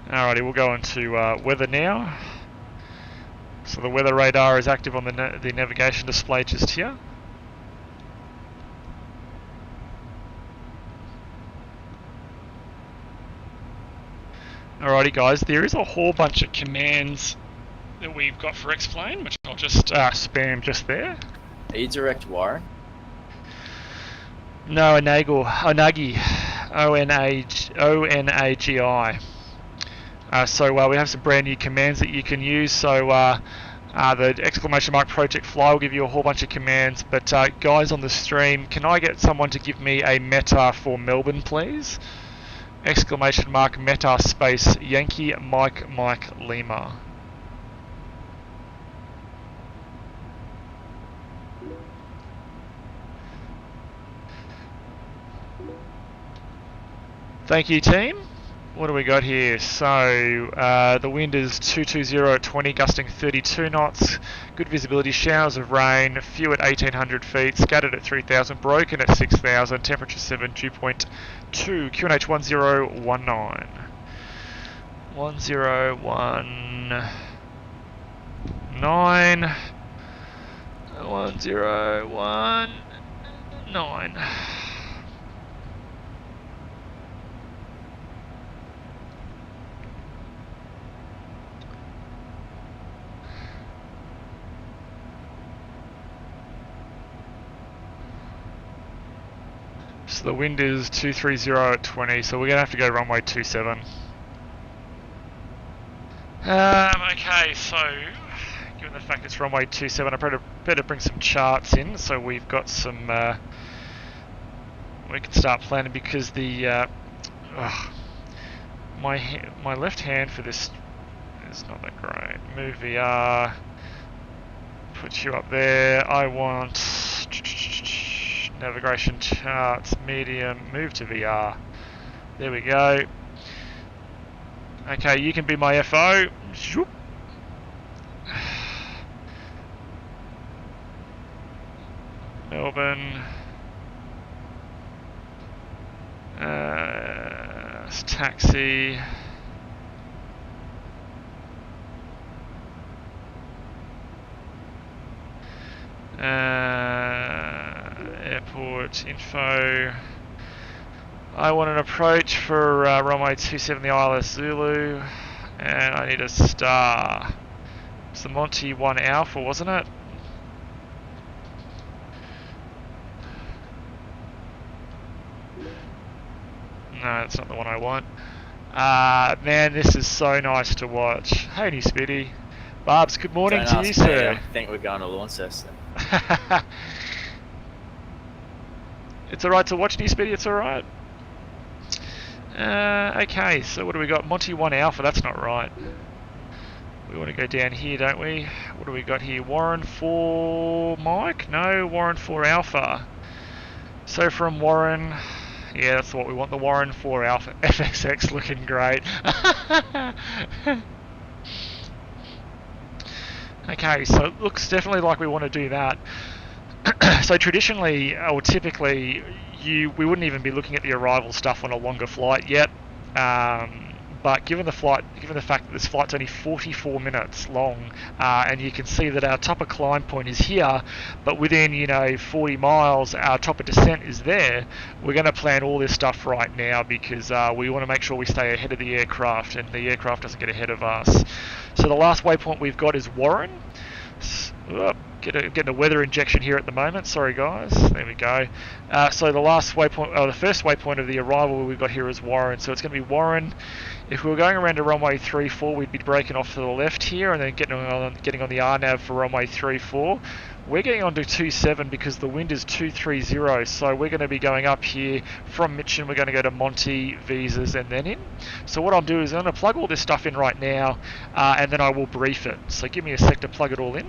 Alrighty, we'll go into weather now. So the weather radar is active on the navigation display just here. Alrighty guys, there is a whole bunch of commands that we've got for X-Plane, which I'll just spam just there. Are you direct Warren? No, Onagi, O-N-A-G-I. So we have some brand new commands that you can use. So the ! Project Fly will give you a whole bunch of commands. But guys on the stream, can I get someone to give me a meta for Melbourne, please? ! Meta space Yankee Mike Lima. Thank you, team. What do we got here? So the wind is 220 at 20, gusting 32 knots. Good visibility, showers of rain, few at 1,800 feet, scattered at 3,000, broken at 6,000, temperature 7, dew point 2, QNH 1019. 1019. 1019. So the wind is 230 at 20, so we're going to have to go runway 27. Okay, so given the fact it's runway 27, I better bring some charts in so we've got some, we can start planning because the, my left hand for this is not that great. Move VR, put you up there. I want navigation charts, medium, move to VR. There we go. Okay, you can be my FO. Melbourne. Taxi. Airport info. I want an approach for runway 27, the ILS Zulu, and I need a star. It's the Monty 1 Alpha, wasn't it? No, that's not the one I want. Man, this is so nice to watch. Hey, New Speedy. Barbs, good morning to you, sir. I think we're going to Launceston. It's alright to watch, New Speedy, it's alright. Okay, so what do we got? Monty 1 Alpha, that's not right. We want to go down here, don't we? What do we got here? Warren 4 Mike? No, Warren 4 Alpha. So from Warren, yeah, that's what we want, the Warren 4 Alpha. FXX looking great. Okay, so it looks definitely like we want to do that. So traditionally, or typically, we wouldn't even be looking at the arrival stuff on a longer flight yet. But given the fact that this flight's only 44 minutes long, and you can see that our top of climb point is here, but within 40 miles our top of descent is there, we're going to plan all this stuff right now because we want to make sure we stay ahead of the aircraft and the aircraft doesn't get ahead of us. So the last waypoint we've got is Warren. Getting a weather injection here at the moment. Sorry guys. There we go. So the last waypoint, the first waypoint of the arrival we've got here is Warren. So it's going to be Warren. If we were going around to runway 34, we'd be breaking off to the left here and then getting on the RNAV for runway 34. We're getting onto 27 because the wind is 230. So we're going to be going up here from Mitcham. We're going to go to Monty, Visas, and then in. So what I'll do is I'm going to plug all this stuff in right now, and then I will brief it. So give me a sec to plug it all in.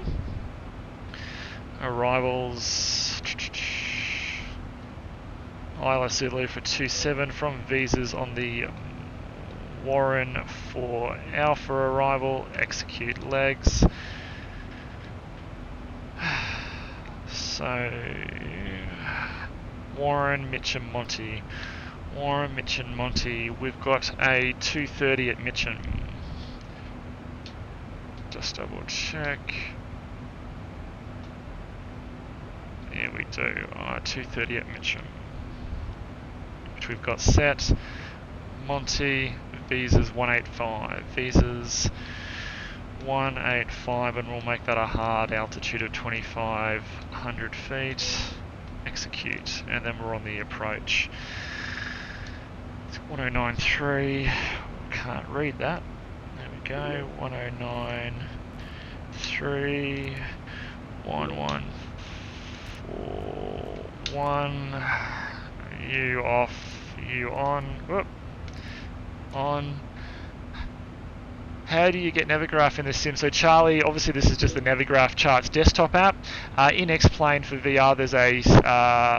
Arrivals. ILS Zulu for 27 from Visas on the Warren for Alpha arrival. Execute legs. So Warren, Mitcham, Monty. Warren, Mitcham, Monty. We've got a 2:30 at Mitcham. Just double check. Yeah, we do. 2:30 at Mitcham, which we've got set. Monty, Visas 185. Visas 185, and we'll make that a hard altitude of 2,500 feet. Execute, and then we're on the approach. It's 1093. Can't read that. There we go. 1093. 1141. You off. You on. Whoop. On. How do you get Navigraph in the sim? So Charlie, obviously this is just the Navigraph Charts desktop app. In X-Plane for VR there's a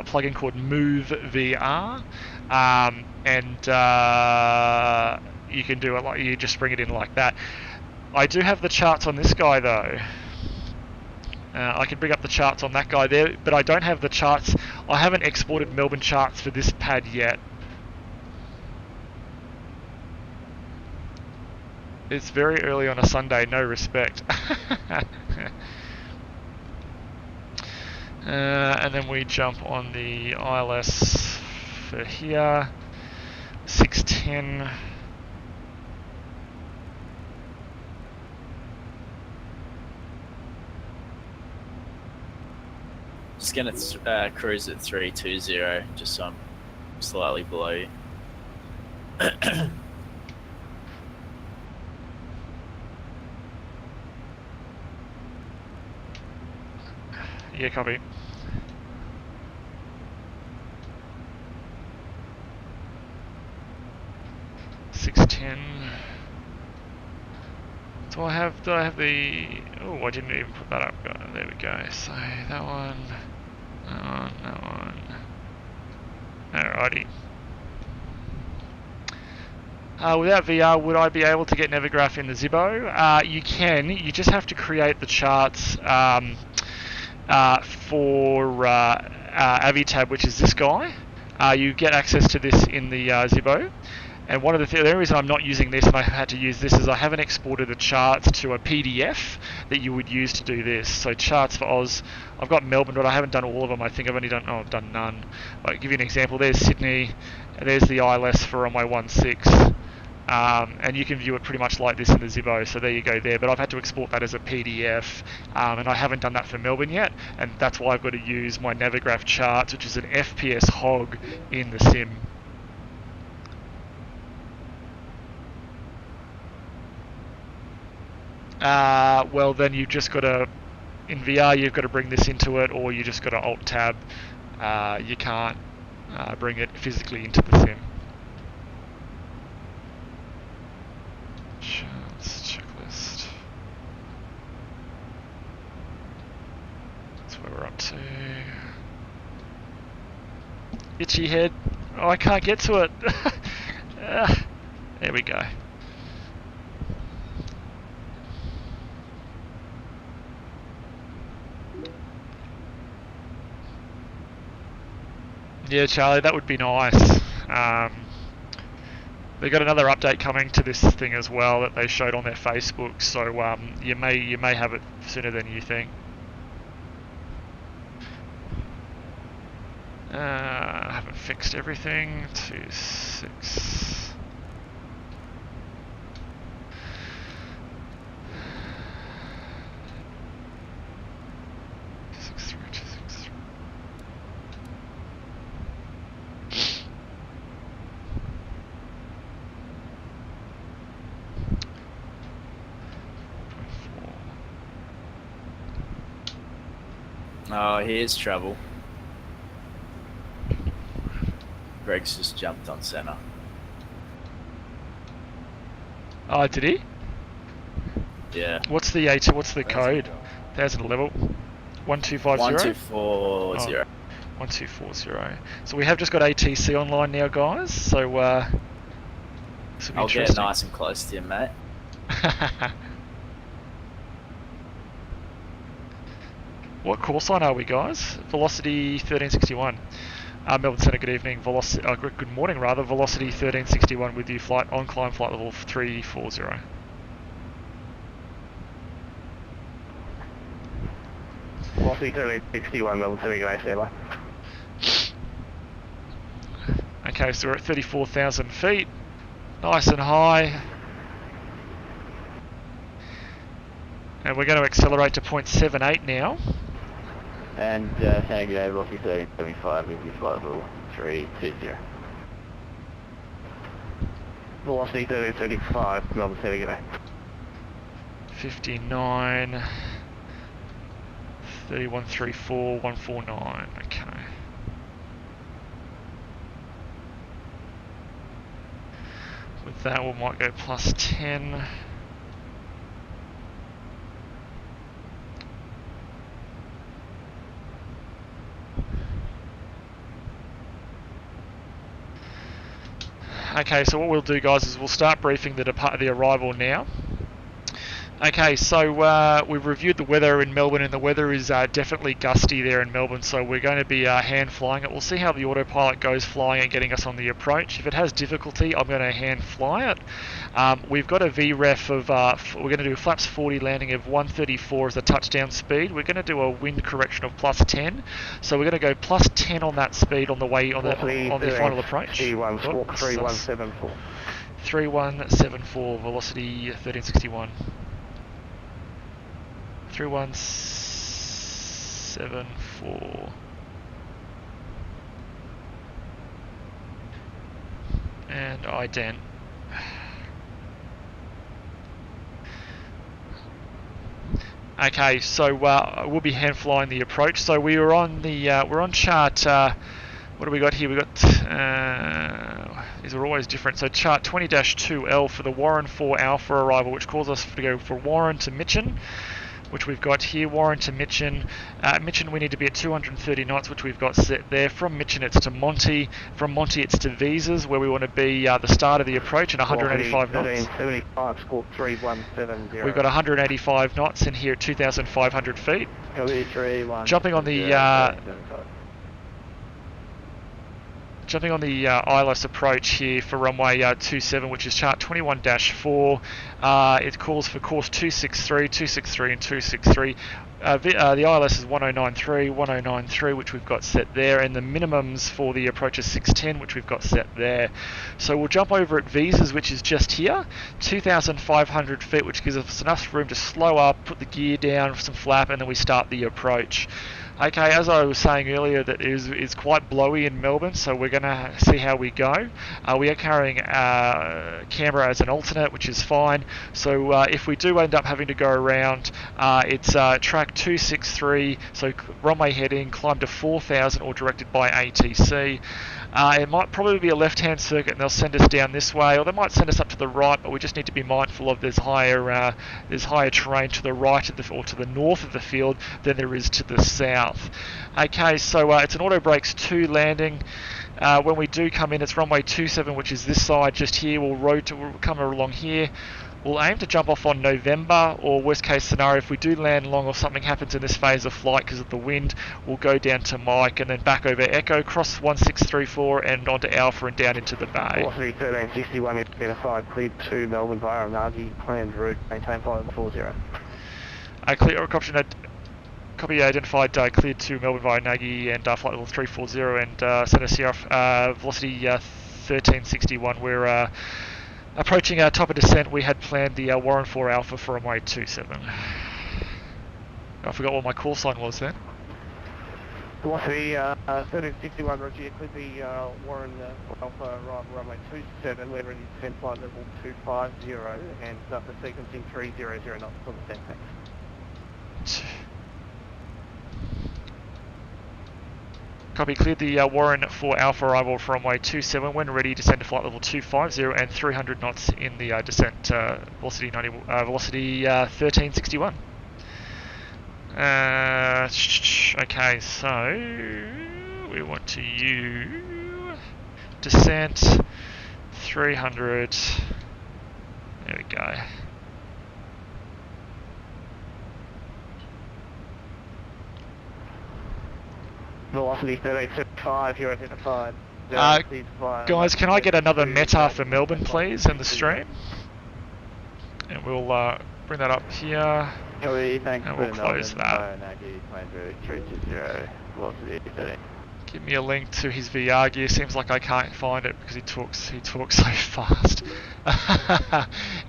plugin called Move VR, and you can do it like, you just bring it in like that. I do have the charts on this guy though. I can bring up the charts on that guy there, but I don't have the charts. I haven't exported Melbourne charts for this pad yet. It's very early on a Sunday, no respect. And then we jump on the ILS for here, 610. Just gonna cruise at 320, just so I'm slightly below you. Yeah, copy. Do I have the... Oh, I didn't even put that up. There we go. So that one, that one. Alrighty. Without VR, would I be able to get Navigraph in the Zibo? You can. You just have to create the charts for Avitab, which is this guy. You get access to this in the Zibo. And one of the only reason I'm not using this and I had to use this is I haven't exported the charts to a PDF that you would use to do this. So charts for Oz, I've got Melbourne, but I haven't done all of them. I think I've only done, I've done none. I'll give you an example. There's Sydney, and there's the ILS for runway 16. And you can view it pretty much like this in the Zibo, so there you go there. But I've had to export that as a PDF, and I haven't done that for Melbourne yet, and that's why I've got to use my Navigraph charts, which is an FPS hog in the sim. Well then you've just got to, in VR you've got to bring this into it, or you just got to Alt-Tab. You can't bring it physically into the sim. Charts checklist. That's where we're up to. Itchy head. Oh, I can't get to it. There we go. Yeah, Charlie, that would be nice. They got another update coming to this thing as well that they showed on their Facebook, so you may have it sooner than you think. I haven't fixed everything. 2.6. Oh, here's trouble. Greg's just jumped on center. Oh, did he? Yeah. What's the What's the code? 1000 level. 1250. 1240. 1240. So we have just got ATC online now, guys. So this will be I'll get interesting. nice and close to you, mate. What call sign are we, guys? Velocity 1361. Melbourne Centre, good evening. Good morning, rather. Velocity 1361 with you. Flight on climb, flight level 340. Velocity 1361, Melbourne Centre, good day, Sailor. Okay, so we're at 34,000 feet. Nice and high. And we're going to accelerate to 0.78 now. And saying good day, Velocity 1375 with you, flight level 320. Velocity 1335, Melbourne Centre, good day. 59. 3134, 149. Okay. With that, we might go plus 10. Okay, so what we'll do, guys, is we'll start briefing the arrival now. Okay, so we've reviewed the weather in Melbourne, and the weather is definitely gusty there in Melbourne, so we're going to be hand flying it. We'll see how the autopilot goes flying and getting us on the approach. If it has difficulty, I'm going to hand fly it. We've got a VREF of, we're going to do a flaps 40 landing of 134 as a touchdown speed. We're going to do a wind correction of plus 10, so we're going to go plus 10 on that speed on the way, on the final approach. 3174. 3174, velocity 1361. 3174. And ident. Okay, so we'll be hand flying the approach. So we were on the we're on chart. What do we got here? We got these are always different. So chart 20-2L for the Warren 4 Alpha arrival, which calls us to go for Warren to Mitchin, which we've got here. Warren to Mitchin. Mitchin, we need to be at 230 knots, which we've got set there. From Mitchin, it's to Monty. From Monty, it's to Visas, where we want to be the start of the approach, and 185 knots. 1375, score 3170. We've got 185 knots in here at 2,500 feet. Jumping on the ILS approach here for runway 27, which is chart 21-4. It calls for course 263, 263 and 263. The ILS is 1093, 1093, which we've got set there, and the minimums for the approach is 610, which we've got set there. So we'll jump over at Visas, which is just here, 2,500 feet, which gives us enough room to slow up, put the gear down for some flap, and then we start the approach. Okay, as I was saying earlier, that is quite blowy in Melbourne, so we're going to see how we go. We are carrying Canberra as an alternate, which is fine. So if we do end up having to go around, it's track 263, so runway heading, climb to 4,000 or directed by ATC. It might probably be a left-hand circuit, and they'll send us down this way, or they might send us up to the right, but we just need to be mindful of there's higher terrain to the right of or to the north of the field than there is to the south. Okay, so it's an auto brakes 2 landing. When we do come in, it's runway 27, which is this side just here. We'll come along here. We'll aim to jump off on November, or worst case scenario, if we do land long or something happens in this phase of flight because of the wind, we'll go down to Mike and then back over Echo, cross 1634 and onto Alpha and down into the bay. 1361 meter 5, cleared to Melbourne via Nagi, planned route, maintain flight 40. Clear copy identified, cleared to Melbourne via Nagi and flight level 340 and Center Sierra, velocity 1361. We're approaching our top of descent. We had planned the Warren 4 Alpha for runway 27. I forgot what my call sign was then. Velocity 1361, Roger, cleared the Warren 4 Alpha, arrival runway 27, we're ready to descend flight level 250 and start the sequencing 300 knots for the descent. Copy, cleared the Warren 4 Alpha, arrival from runway 27, when ready, descend to flight level 250 and 300 knots in the descent, velocity 1361. Okay, so we want to use descent 300, there we go. Velocity 1375, here identified. Guys, can I get another meta for Melbourne, please, in the stream? And we'll bring that up here. And we'll close that. Give me a link to his VR gear. Seems like I can't find it because he talks so fast.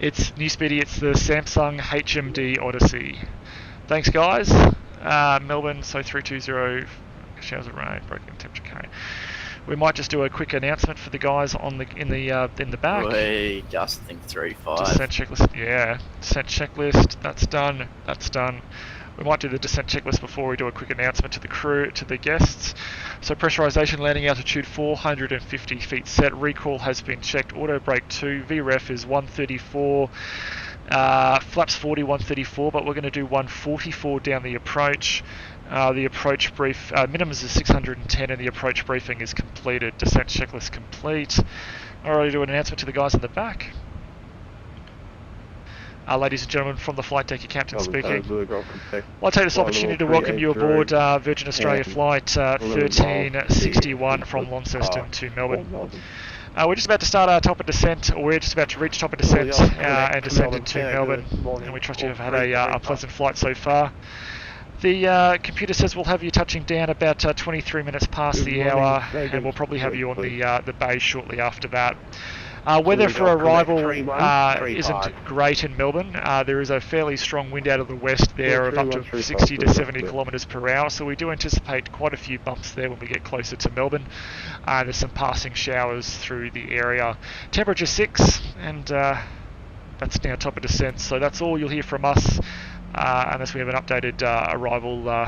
It's New Speedy. It's the Samsung HMD Odyssey. Thanks, guys. Melbourne, so 320. Showers of rain, broken temperature. Okay. We might just do a quick announcement for the guys in the back. Wait, Justin 35. Descent checklist. Yeah, descent checklist. That's done. That's done. We might do the descent checklist before we do a quick announcement to the crew, to the guests. So pressurization, landing altitude 450 feet set. Recall has been checked. Auto brake 2. VREF is 134. Flaps 40, 134, but we're going to do 144 down the approach. The approach brief, minimum is 610 and the approach briefing is completed. Descent checklist complete. Alright, do an announcement to the guys in the back. Ladies and gentlemen, from the flight deck, your captain speaking. I'll take this opportunity to welcome you aboard Virgin Australia Flight 1361 from Launceston to Melbourne. We're just about to start our top of descent, or we're just about to reach top of descent and descend into Melbourne, and we trust you have had a pleasant flight so far. The computer says we'll have you touching down about 23 minutes past the hour, and we'll probably have you on the bay shortly after that. Weather for arrival isn't great in Melbourne. There is a fairly strong wind out of the west there of up to 60 to 70 kilometres per hour, so we do anticipate quite a few bumps there when we get closer to Melbourne. There's some passing showers through the area. Temperature 6, and that's now top of descent, so that's all you'll hear from us, unless we have an updated arrival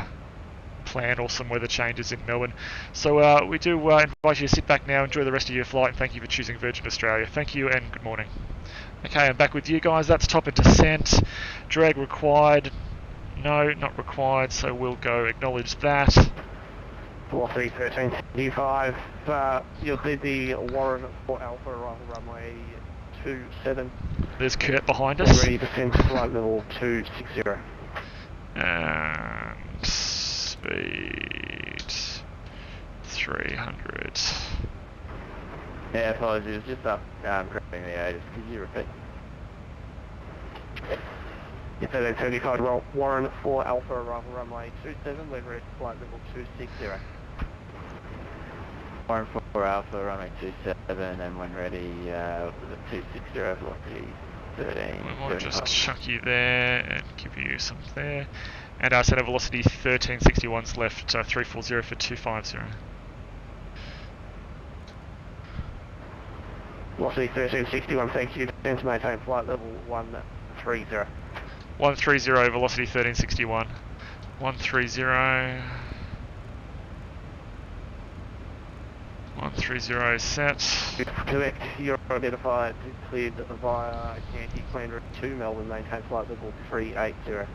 plan or some weather changes in Melbourne. So we do invite you to sit back now, enjoy the rest of your flight, and thank you for choosing Virgin Australia. Thank you and good morning. Okay, I'm back with you guys. That's top of descent. Drag required. No, not required, so we'll go acknowledge that. Velocity 1375, you'll see the Warren 4 Alpha arrival runway 27. There's Kurt behind us. Ready to descend to flight level 260. And speed 300. Yeah, apologies, just up grabbing the AUS. Could you repeat? It's 1375, Warren 4 Alpha arrival runway 27, we're ready to flight level 260. Warren 4 Alpha, runway 27, and when ready, the 260 velocity 13. We might just chuck you there and give you some there. And our center velocity 1361's left, 340 for 250. Velocity 1361, thank you. Descend to maintain flight level 130. 130, velocity 1361. 130. 130 set. Correct, you're identified, cleared via Canty, planned route to Melbourne, maintain flight level 380.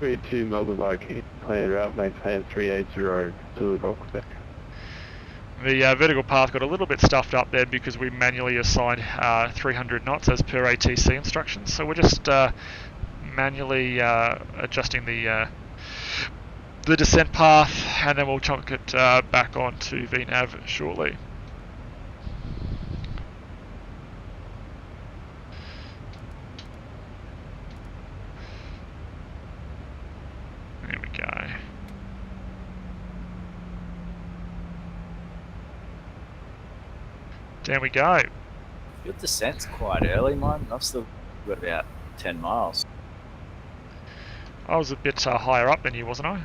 32 Melbourne Viking, plan route, maintain 380 to Quebec. The vertical path got a little bit stuffed up there because we manually assigned 300 knots as per ATC instructions. So we're just manually adjusting the descent path, and then we'll chunk it back onto VNav shortly. There we go. There we go. Your descent's quite early, mine. I've still got about 10 miles. I was a bit higher up than you, wasn't I?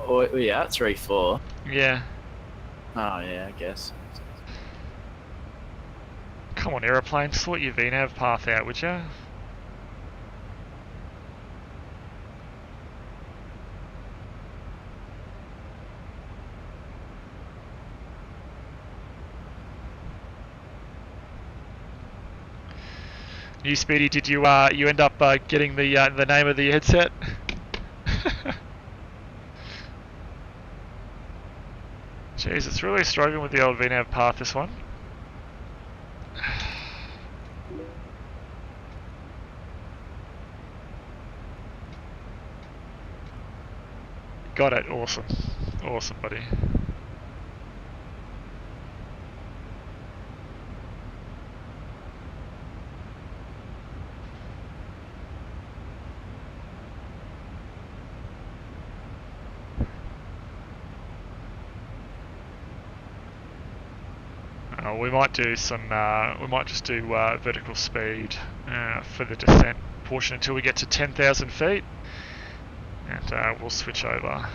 Oh, yeah, 3-4. Yeah. Oh, yeah, I guess. Come on, aeroplane, sort your VNav path out, would ya? You, Speedy, did you you end up getting the name of the headset? Jeez, it's really struggling with the old VNav path, this one. Got it, awesome. Awesome, buddy. We might do some. We might just do vertical speed for the descent portion until we get to 10,000 feet, and we'll switch over.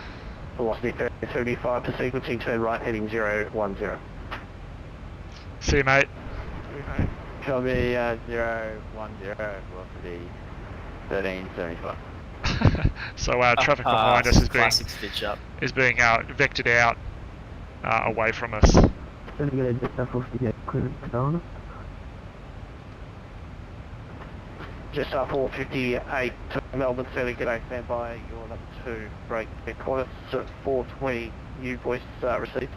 Velocity 75 to sequencing, turn right heading 010. See you, mate. Copy 010, velocity 1375. So traffic behind us is being vectored out away from us. Gonna get a just off the clearance down. Just 458 to Melbourne, City, g'day, stand by, you're number 2, break, Qantas at 420, new voice received.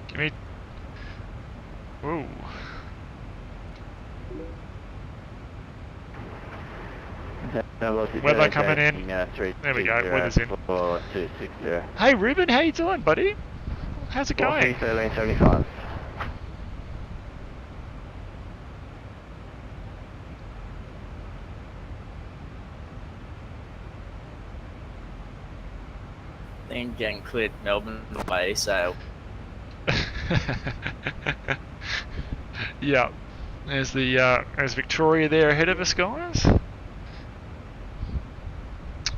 Give me. Ooh. Weather coming in. There we go. Weather's in. 260. Hey, Ruben, how you doing, buddy? How's it going? 1375. Then getting cleared Melbourne by sail. Yeah. There's Victoria there ahead of us, guys.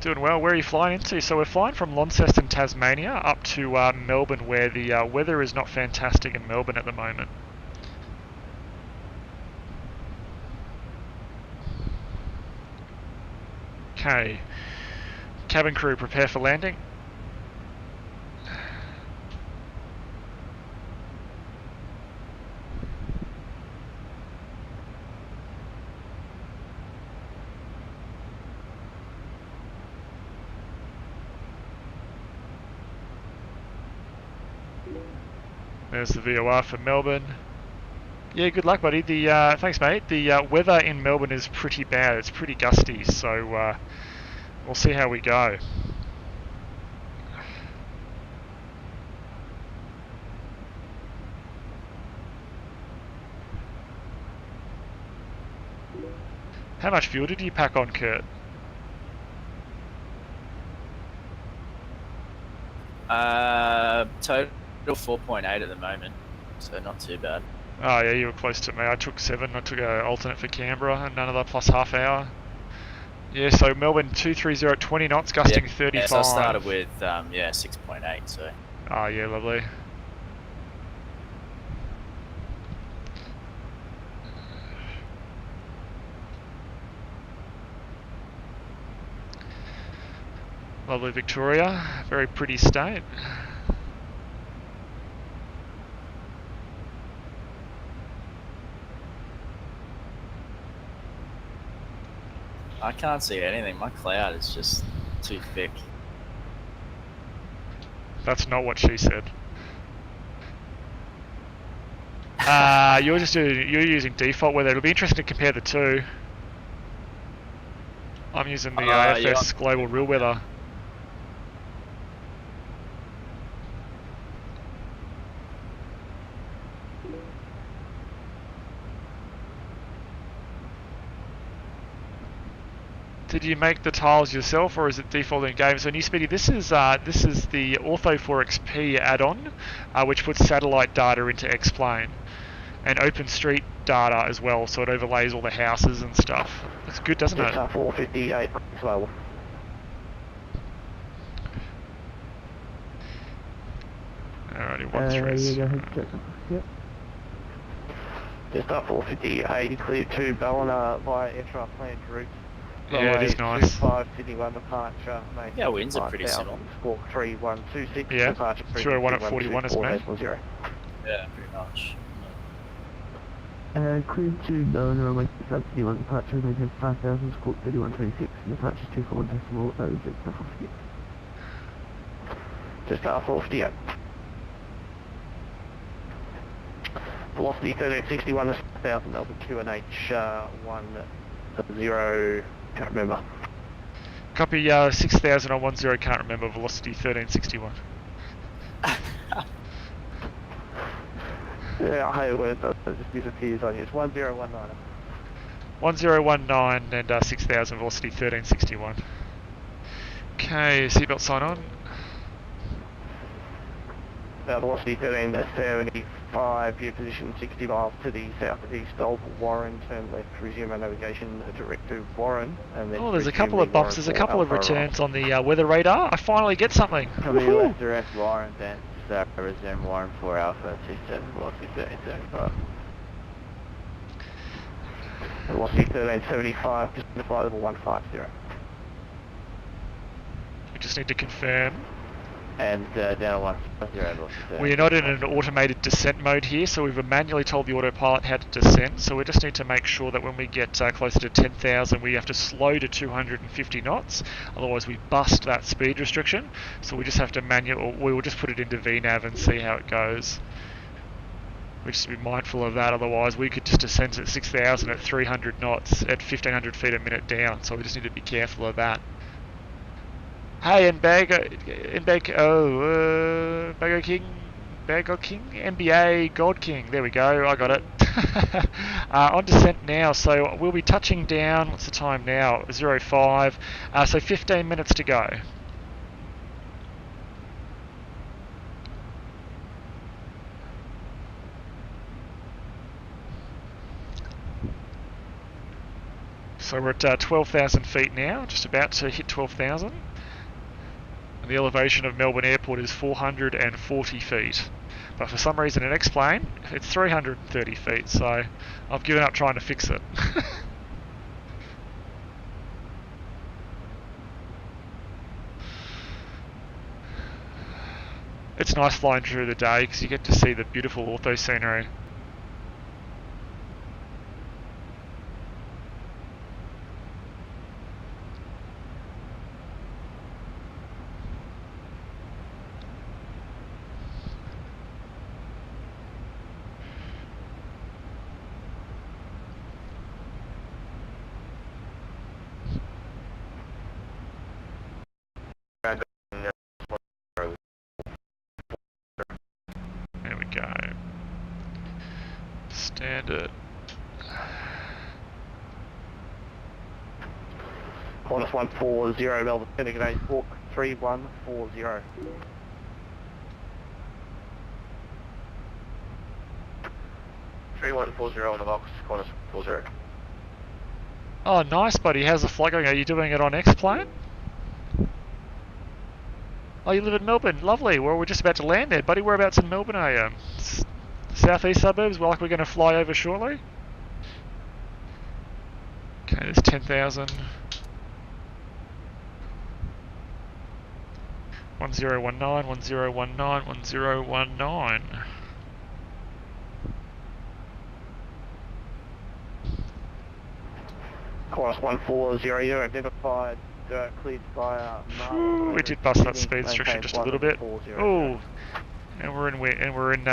Doing well. Where are you flying into? So we're flying from Launceston, Tasmania, up to Melbourne, where the weather is not fantastic in Melbourne at the moment. Okay. Cabin crew, prepare for landing. There's the VOR for Melbourne. Yeah, good luck, buddy. Thanks, mate. The weather in Melbourne is pretty bad. It's pretty gusty, so we'll see how we go. How much fuel did you pack on, Kurt? Total 4.8 at the moment, so not too bad. Oh yeah, you were close to me. I took 7. I took an alternate for Canberra, another plus half hour. Yeah, so Melbourne 230 at 20 knots, gusting 35. Yeah, so I started with 6.8. So. Oh yeah, lovely. Lovely Victoria, very pretty state. I can't see anything. My cloud is just too thick. That's not what she said. You're using default weather. It'll be interesting to compare the two. I'm using the AFS Global Real Weather. Did you make the tiles yourself, or is it default in game? So New Speedy, this is the Ortho4XP add-on, which puts satellite data into X-Plane and OpenStreet data as well, so it overlays all the houses and stuff. Looks good, doesn't it? 458 level. Alrighty, 130. Yep. Just up 458, clear to Ballina via aircraft planned route. Yeah, it is nice. 25 Sydney 1 departure, mate. Yeah, winds are pretty similar. Squawk 3126. Yeah, departure 301 at 41 isn't it? Yeah, pretty much. Clear to Ballina runway 61 departure, maintain 5000, squawk 3126, departure 24 decimal, just off 58. Just off 58. Velocity 1361, 1000, Melbourne QNH 10, can't remember. Copy 6000 on 10, can't remember, velocity 1361. Yeah, I hate it when it just disappears on you. It's 1019. 1019 and 6000, velocity 1361. Okay, seatbelt sign on. Velocity 1375, view position 60 miles to the southeast of Warren, turn left, resume our navigation direct to Warren, and then... Oh, there's a couple of bumps, there's a couple of returns on the weather radar. I finally get something. Coming left direct Warren, then resume Warren 4 Alpha, 27, velocity 1375. Velocity 1375, just to flight level 150. We just need to confirm. And down 150. We are not in an automated descent mode here, so we've manually told the autopilot how to descend, so we just need to make sure that when we get closer to 10,000 we have to slow to 250 knots, otherwise we bust that speed restriction, so we just have to we will just put it into VNAV and see how it goes. We just be mindful of that, otherwise we could just descend at 6,000 at 300 knots at 1,500 feet a minute down, so we just need to be careful of that. Hey, Bago King, NBA God King. There we go. I got it. On descent now. So we'll be touching down. What's the time now? 05. So 15 minutes to go. So we're at 12,000 feet now. Just about to hit 12,000. And the elevation of Melbourne Airport is 440 feet. But for some reason in X-Plane, it's 330 feet, so I've given up trying to fix it. It's nice flying through the day because you get to see the beautiful ortho scenery. There we go. Standard. Qantas 140, Melbourne, Senegate, walk 3140. on the box, Qantas 40. Oh, nice, buddy. How's the flight going? Are you doing it on X-Plane? Oh, you live in Melbourne. Lovely. Well, we're just about to land there, buddy. Whereabouts in Melbourne are you? Southeast suburbs? Well, like we're going to fly over shortly? Okay, there's 10,000. 1019, 1019, 1019. Course 140, identified, cleared via Ooh, we did bust that speed restriction just a little bit. Oh, and we're in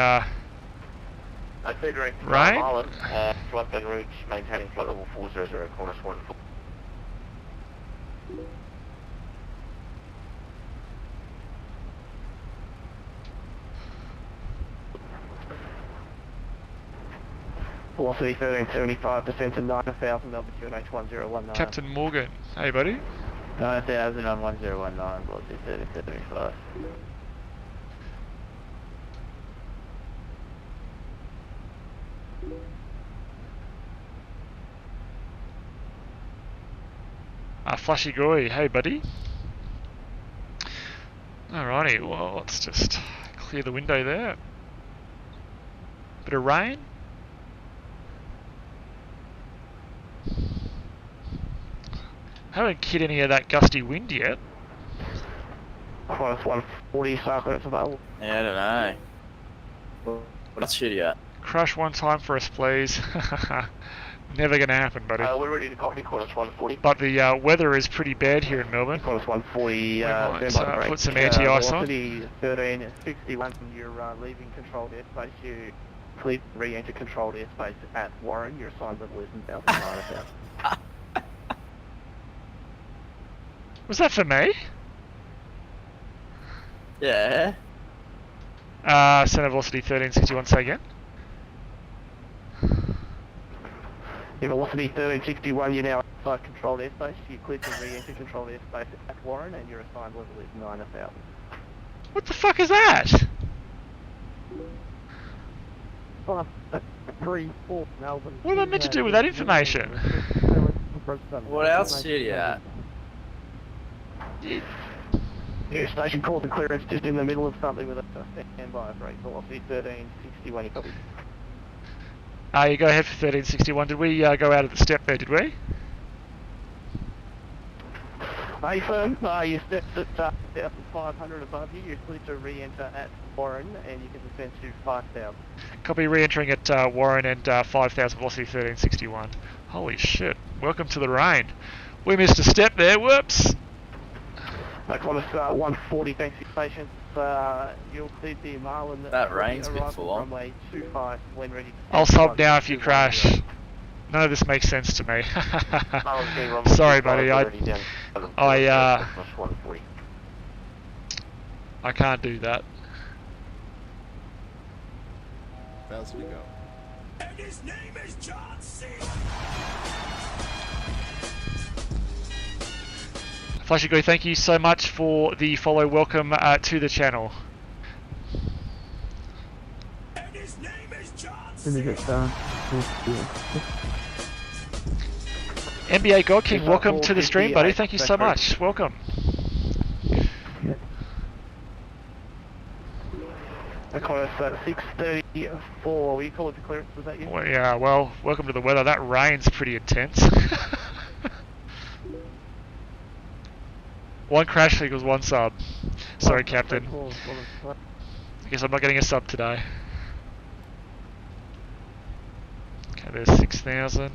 right? Flight and route, maintaining flight level 400, course 140. Velocity 1375, descent to 9000, altitude H1019. Captain Morgan, hey buddy. 9000 on 1019, velocity 1375. Flashy Goy, hey buddy. Alrighty, well let's just clear the window there. Bit of rain. Haven't hit any of that gusty wind yet. Course 140, it's available. Yeah, I don't know. What else shoot you at? Crash one time for us, please. Never gonna happen, buddy. We're ready to copy course 140. But the weather is pretty bad here in Melbourne. Course 140, We might put some anti-ice on. Velocity 1361, you're leaving controlled airspace, you please re-enter controlled airspace at Warren, your assigned level is 10,000. Was that for me? Yeah. Center velocity 1361, say again. Your velocity 1361, you're now outside controlled airspace, you cleared to re-enter controlled airspace at Warren, and your assigned level is 9,000. What the fuck is that? 534 Melbourne. What am I meant to do with that information? What else shoot you at? Your station called the clearance just in the middle of something with a standby break. Velocity 1361, you copy. You go ahead for 1361. Did we go out of the step there, did we? Hey firm, you stepped at 1,500 above you, you're cleared to re-enter at Warren, and you can descend to 5,000. Copy, re-entering at Warren and 5,000, velocity 1361. Holy shit, welcome to the rain. We missed a step there, whoops! Qantas 140, thanks for your patience. You'll clear the Marlin. That rain's a bit full on. Runway 25 when ready. I'll sub now if you crash. None of this makes sense to me. Sorry buddy, I can't do that. As we go. And his name is John C. Flashy Guy, thank you so much for the follow. Welcome to the channel. And his name is John C. NBA God King, welcome to the stream, buddy. Thank you so much. Welcome. Qantas 634, will you call it the clearance, was that you? Well, yeah, well, welcome to the weather. That rain's pretty intense. One crash equals one sub. Sorry, Captain. I guess I'm not getting a sub today. Okay, there's 6,000.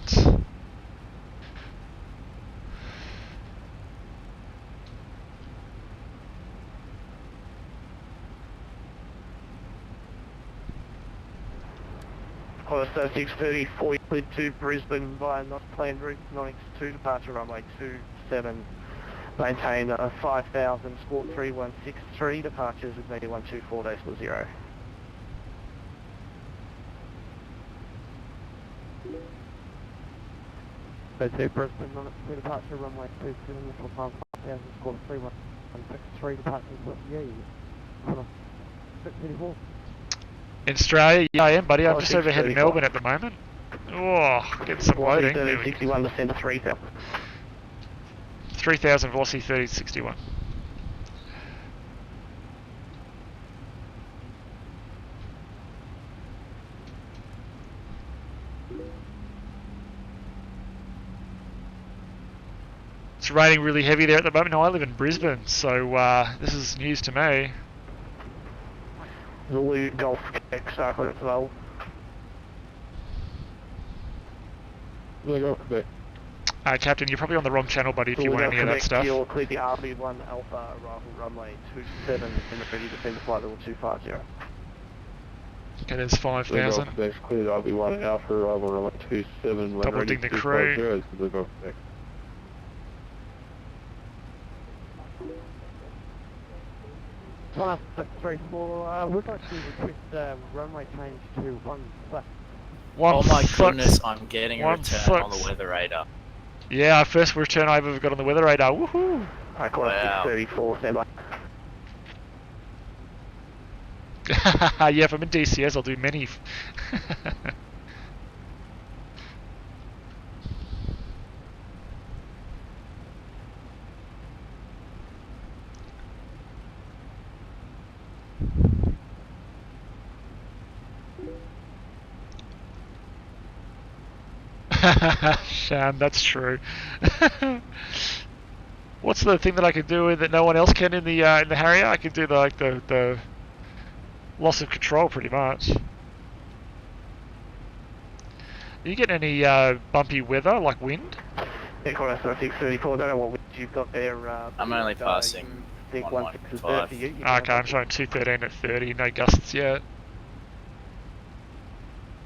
Qantas 634, you cleared to Brisbane via not planned route, non-X2 departure runway 27. Maintain 5,000, squawk 3163, departures with media 124.0. So Brisbane, non-X2 departure runway 27, initial time 5,000, squawk 3163, departures with yeah. 634. In Australia, yeah, I am, buddy. I'm just overhead in Melbourne at the moment. Oh, getting some loading. 61 descend to 3,000. 3,000, velocity 1361. It's raining really heavy there at the moment. No, I live in Brisbane, so this is news to me. Zulu Golf Quebec circle as well. Zulu Golf Quebec. Captain, you're probably on the wrong channel, buddy, if you Zulu want any of that Quebec, stuff. you'll clear the RB1 Alpha arrival runway 27 and ready to send flight level 250. Okay, there's Zulu 5,000. Golf Quebec, cleared RB1 Alpha, arrival runway 27, when Double ready, ding the 250, crew. Zulu Golf Quebec. Class 34, we'd like to request runway change to 1 foot. Oh my foot. goodness, I'm getting a 1 return on the foot. weather radar. Yeah, our first return I've ever got on the weather radar. Woohoo! Alright, class Wow. 634, stand by. Yeah, if I'm in DCS, I'll do many. Sham, that's true. What's the thing that I can do that no one else can in the Harrier? I can do the loss of control pretty much. Are you getting any bumpy weather like wind? Yeah, class 634, I don't know what wind you've got there. I'm only passing I think 16 is 115. there for you. Okay, I'm showing 213 at 30, no gusts yet.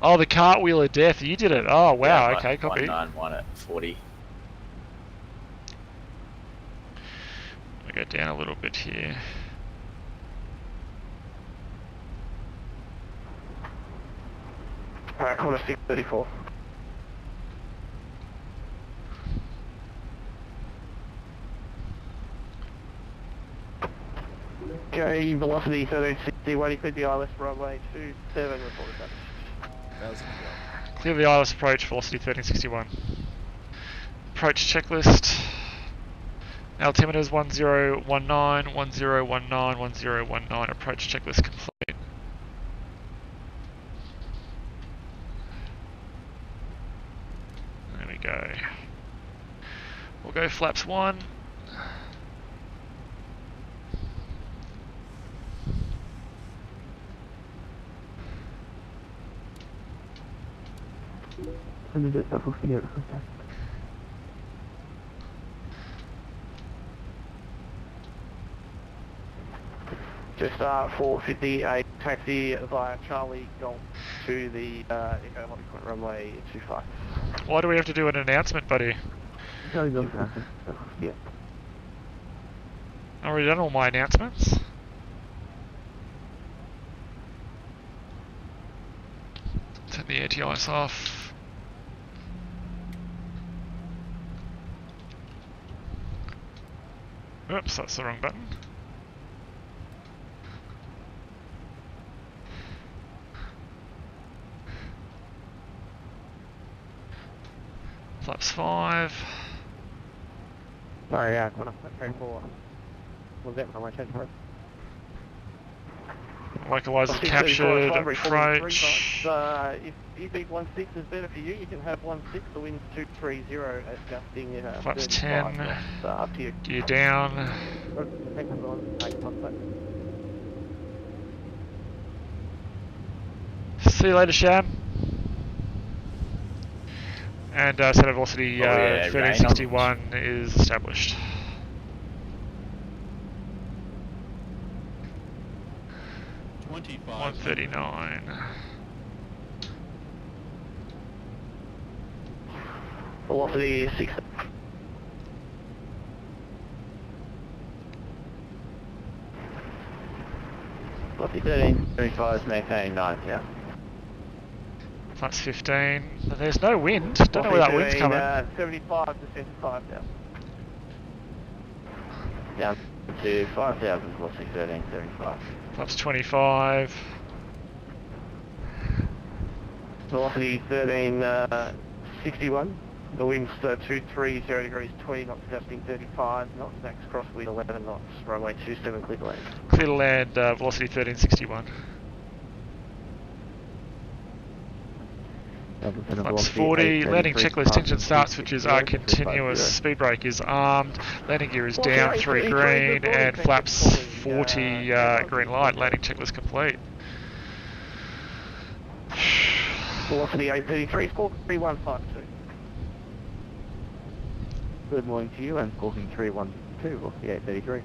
Oh, the cartwheel of death, you did it. Oh, wow, Yeah, okay, copy. 191 at 40. Let me go down a little bit here. Alright, corner 634. Okay, velocity 1360, waiting for the ILS runway 27, reported that. Clear the ILS approach, velocity 1361. Approach checklist. Altimeters 1019, 1019, 1019. Approach checklist complete. There we go. We'll go flaps 1. And you just have to figure it out. Just 458 taxi via Charlie Golf to the Echo Hollywood runway 25. Why do we have to do an announcement, buddy? Charlie Golf Alpha. Yeah. I've already done all my announcements. Turn the ATIs off. Oops, that's the wrong button. Flaps 5. Sorry, yeah, corner 4. Was that runway change for it? Localizer captured, approach. If EP 16 is better for you, you can have 16, the wind's 230 adjusting. Flaps 35 10. knots, up to you. Gear down. See you later, Sham. And center velocity yeah, 1361 is established. $25. 139. Velocity 6. Velocity 1335 is maintaining 9, yeah. Plus 15. There's no wind. Don't know where that wind's coming. 75 to 75 now. Down to 5,000, velocity 1375. Plus 25. Velocity 1361. The wind's 230 degrees 20 knots, adjusting 35 knots, max crosswind 11 knots, runway 27 clear to land. Clear to land, velocity 1361. Flaps 40, landing checklist, engine start switches are continuous, speed brake is armed, landing gear is down, 3 green, and flaps 40 green light, landing checklist complete. Velocity 833, 43152. Good morning to you, and squawking 312, velocity 833.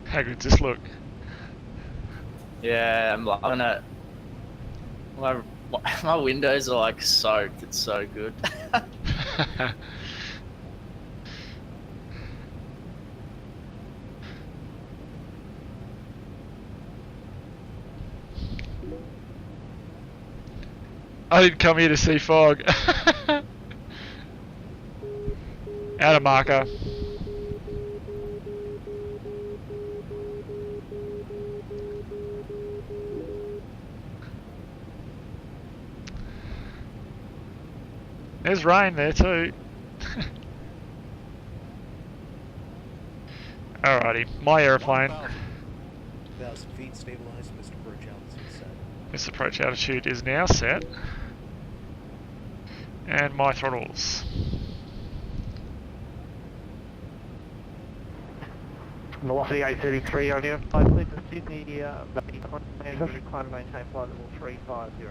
How good does this look? Yeah, I'm loving it. My windows are like soaked. It's so good. I didn't come here to see fog. Out of marker. There's rain there too. Alrighty, my aeroplane. 1,000 feet stabilized, Mr. Approach altitude set. This approach altitude is now set. And my throttles. Velocity 833 on your flight, please to Sydney, climb and maintain flight level 350.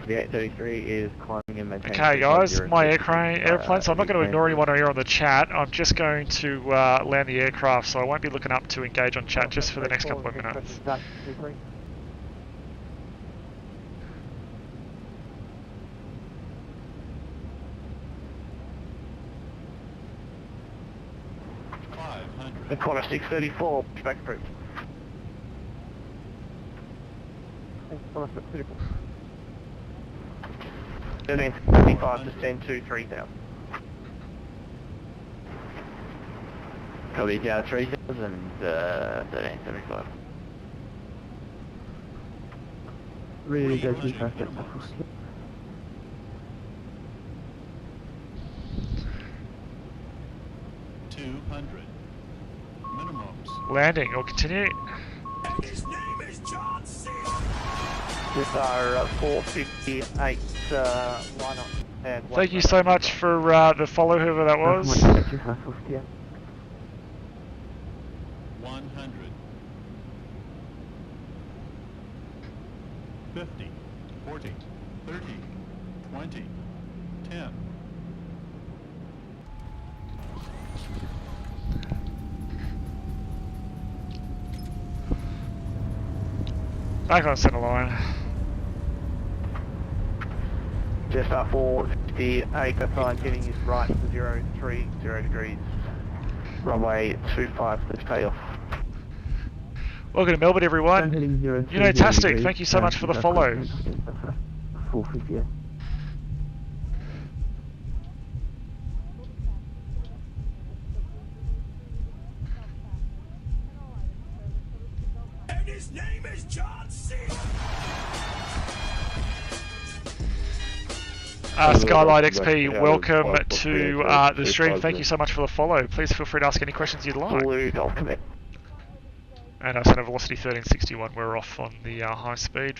The 833 is climbing and maintaining. Okay guys, my airplane, so I'm not going to ignore anyone here on the chat. I'm just going to land the aircraft, so I won't be looking up to engage on chat just for the next couple of minutes. 634, back approved. 1375, descend to 3000. Copy, down 3000, 1375. Really go too fast at that. 200. Minimums. Landing, or continue. And his name is John C. With our 458 lineup. And Thank you so much for the follow, whoever that was. 100. 50. 40. 30. 20. 10. Back on center line. Just 458, sign getting his right 030 degrees. Runway 25, let's pay off. Welcome to Melbourne, everyone. You know, tastic. Thank you so much for the follow. 450. And his name is John C. Skylight XP, welcome to the stream. Thank you so much for the follow. Please feel free to ask any questions you'd like. And center velocity 1361, we're off on the high speed.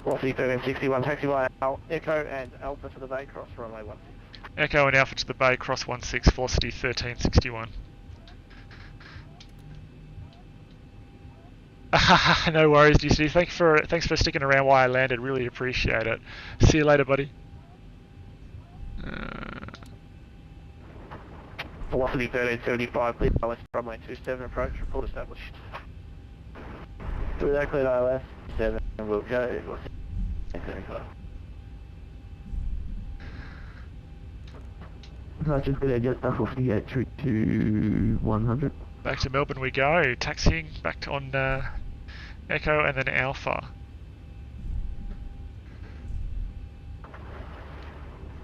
Velocity 1361, taxi by Echo and Alpha to the bay, cross runway 16. Echo and Alpha to the bay, cross 16, velocity 1361. No worries, DC. Thanks for sticking around while I landed. Really appreciate it. See you later, buddy. Velocity 1375, clear ILS runway 27 approach, report established. Through that clear ILS 7, we'll go. 75. So I just got to get stuff off to get through to 100. Back to Melbourne we go. Taxiing back on Echo and then Alpha.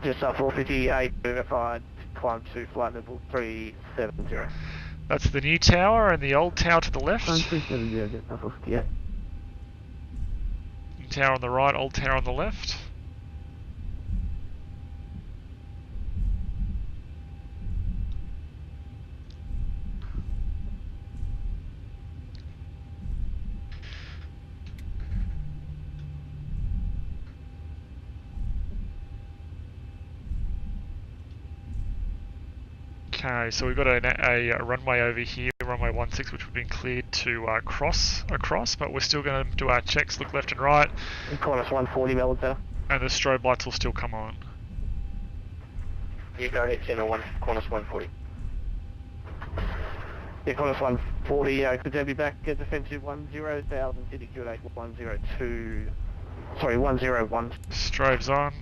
Just up 458, verified, climb to flight level 370. That's the new tower and the old tower to the left. 370, just up 58. New tower on the right, old tower on the left. Okay, so we've got a runway over here, runway 16, which we've been cleared to cross across, but we're still going to do our checks, look left and right. Qantas 140, Melbourne Center. And the strobe lights will still come on. Yeah, go ahead, Channel 1, Qantas 140. Yeah, Qantas 140, could they be back at defensive 10,000, City QNH 102, sorry, 101. Strobe's on.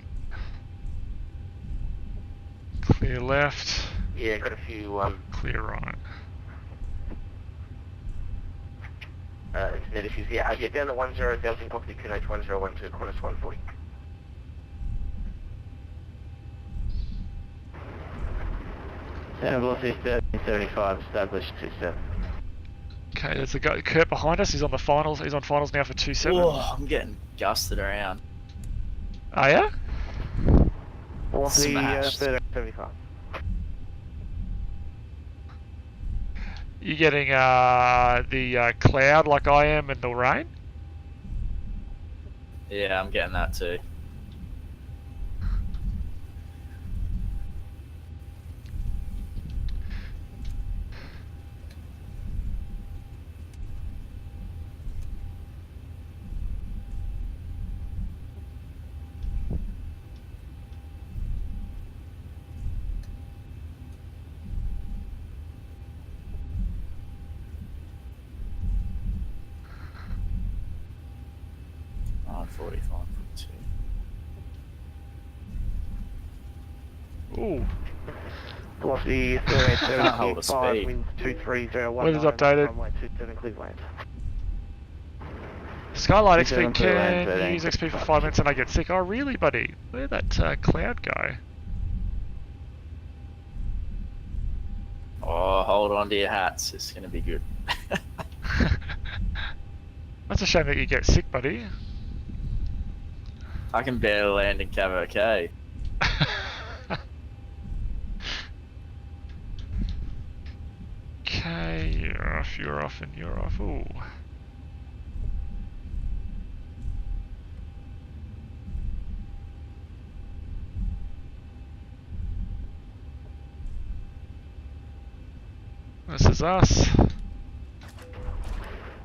Clear left. Yeah, got a few, Clear right. internet issues. Yeah, down to 10,000, copy QNH 1012, Qantas 140. Center velocity 1375, established 27. Okay, there's a guy, Kurt behind us. He's on the finals. He's on finals now for 27. Whoa, I'm getting gusted around. Oh yeah? Velocity Smashed. 1375. You getting the cloud like I am and the rain? Yeah, I'm getting that too. Oh, 45.2. Ooh. Velocity Hold a 1375, speed. winds 2301. Weather's updated. Runway 27, Cleveland. Skylight XP 27 can Cleveland, use XP for 5 minutes and I get sick. Oh really, buddy? Where'd that cloud go? Oh, hold on to your hats. It's going to be good. That's a shame that you get sick, buddy. I can barely land in Cabo K. Okay, you're off, and you're off. Ooh. This is us.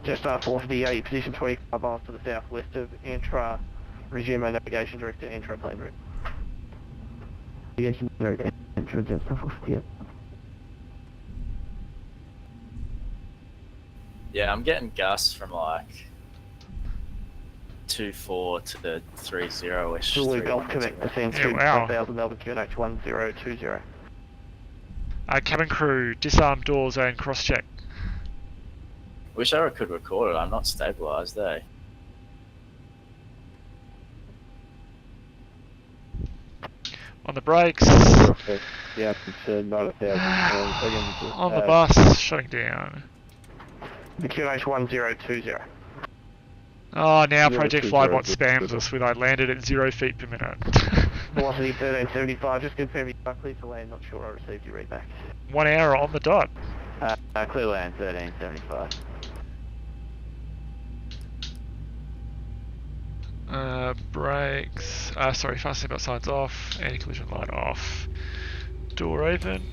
Just after the position 25 miles to the southwest of Antra. Resume our navigation direct to Antra plane route. Navigation direct entry just up 58. Yeah, I'm getting gusts from like 2.4 to the 3.0-ish. Zulu Golf Quebec, descend to Yeah, wow. 1000 Melbourne QNH 1020. Cabin crew, disarm doors and cross-check. Wish I could record it. I'm not stabilized, eh? On the brakes. Yeah, it's not 1,000. On the bus, shutting down. The QNH 1020. Oh, now Yeah, Project 2-0, Flybot good. spams us with I landed at 0 feet per minute. Velocity 1375, just confirming clear to land, not sure I received your readback. 1 hour on the dot. Clear land 1375. Brakes. Sorry, fast seatbelt signs off. Anti-collision light off. Door open.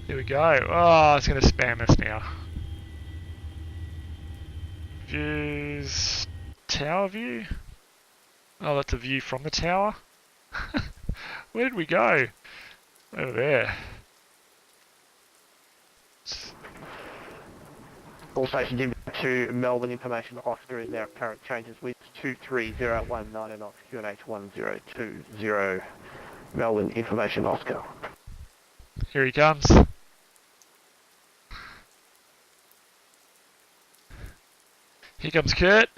Here we go. Oh, it's going to spam us now. Views. Tower view? Oh, that's a view from the tower? Where did we go? Over there. All stations in to Melbourne information. Oscar is now current changes with 23019 knots QNH 1020. Melbourne information Oscar. Here he comes. Here comes Kurt.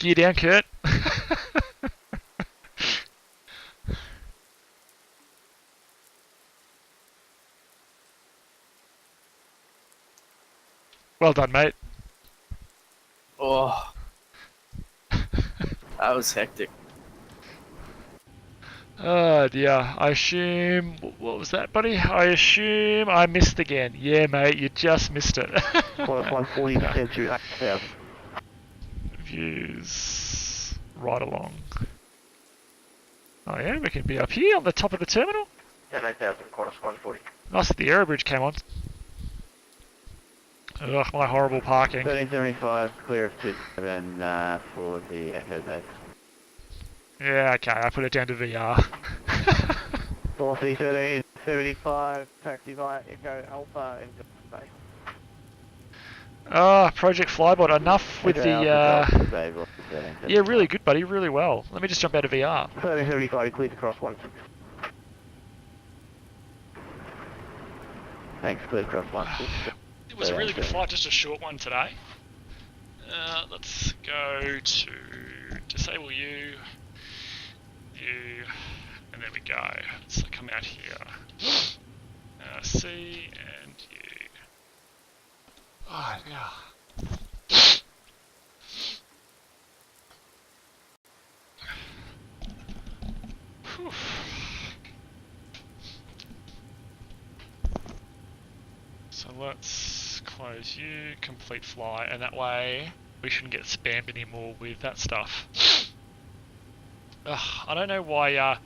Gear down, Kurt. Well done, mate. Oh, that was hectic. Oh dear, I assume... What was that, buddy? I assume I missed again. Yeah, mate, you just missed it. Qantas 140 descend to 8,000. Views... right along. Oh yeah, we can be up here on the top of the terminal. And 8,000, Qantas 140. Nice that the aero bridge came on. Ugh, my horrible parking. 1375, clear of 27 for the FSGRW. Yeah, okay, I put it down to VR. Velocity 1375, taxi via Echo Alpha in Bay. Project Flybot, enough with the, yeah, really good, buddy, really well. Let me just jump out of VR. 1375, you cleared to cross 16. Thanks, clear cross 16. It was a really good flight, just a short one today. Let's go to disable you, and there we go. Let's come out here. C and U. Oh, yeah. Whew. So let's close you, complete flight, and that way we shouldn't get spammed anymore with that stuff. Ugh, I don't know why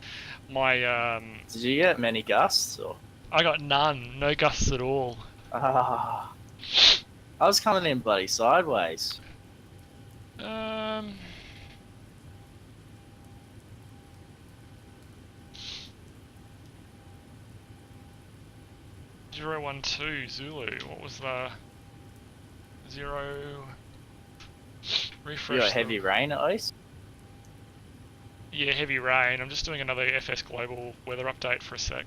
my Did you get many gusts or? I got none, no gusts at all. Ah, I was coming in bloody sideways. 012 Zulu. What was the 0? Refresh. You got heavy rain at least? Yeah, heavy rain. I'm just doing another FS Global weather update for a sec.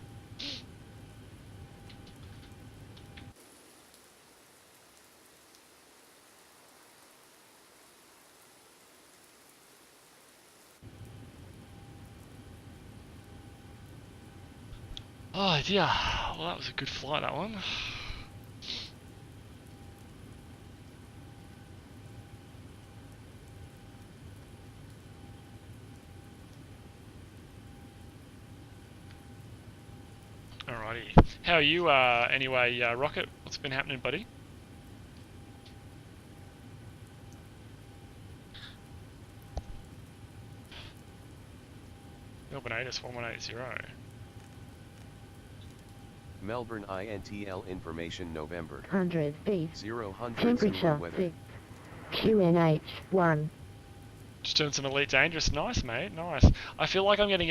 Oh dear, well that was a good flight, that one. Alrighty. How are you anyway, Rocket? What's been happening, buddy? Melbourne AUS 1180. Melbourne INTL information November 100 feet. 0 Temperature weather. 6. QNH 1. Just doing some Elite Dangerous. Nice, mate. Nice. I feel like I'm gonna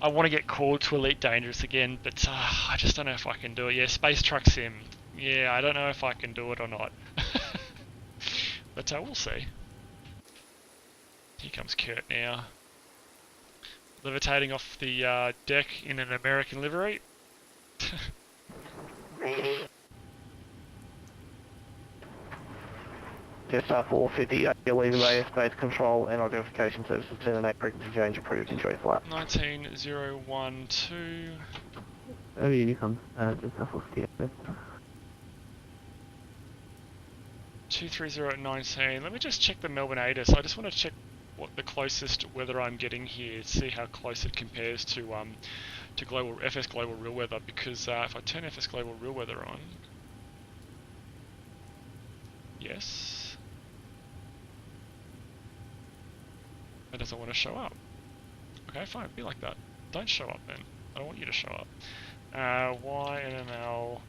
I want to get called to Elite Dangerous again, but I just don't know if I can do it. Yeah, Space Truck Sim. Yeah, I don't know if I can do it or not. But we'll see. Here comes Kurt now. Levitating off the deck in an American livery. Jetstar 450, leaving space control and identification services, 10 and 8 frequency change approved, enjoy flight. 19012. Over unicorn, just off of the 23019. Let me just check the Melbourne AUS. I just want to check what the closest weather I'm getting here, see how close it compares to global FS Global Real Weather, because if I turn FS Global Real Weather on, yes, it doesn't want to show up. Okay, fine, be like that. Don't show up then. I don't want you to show up. YNML.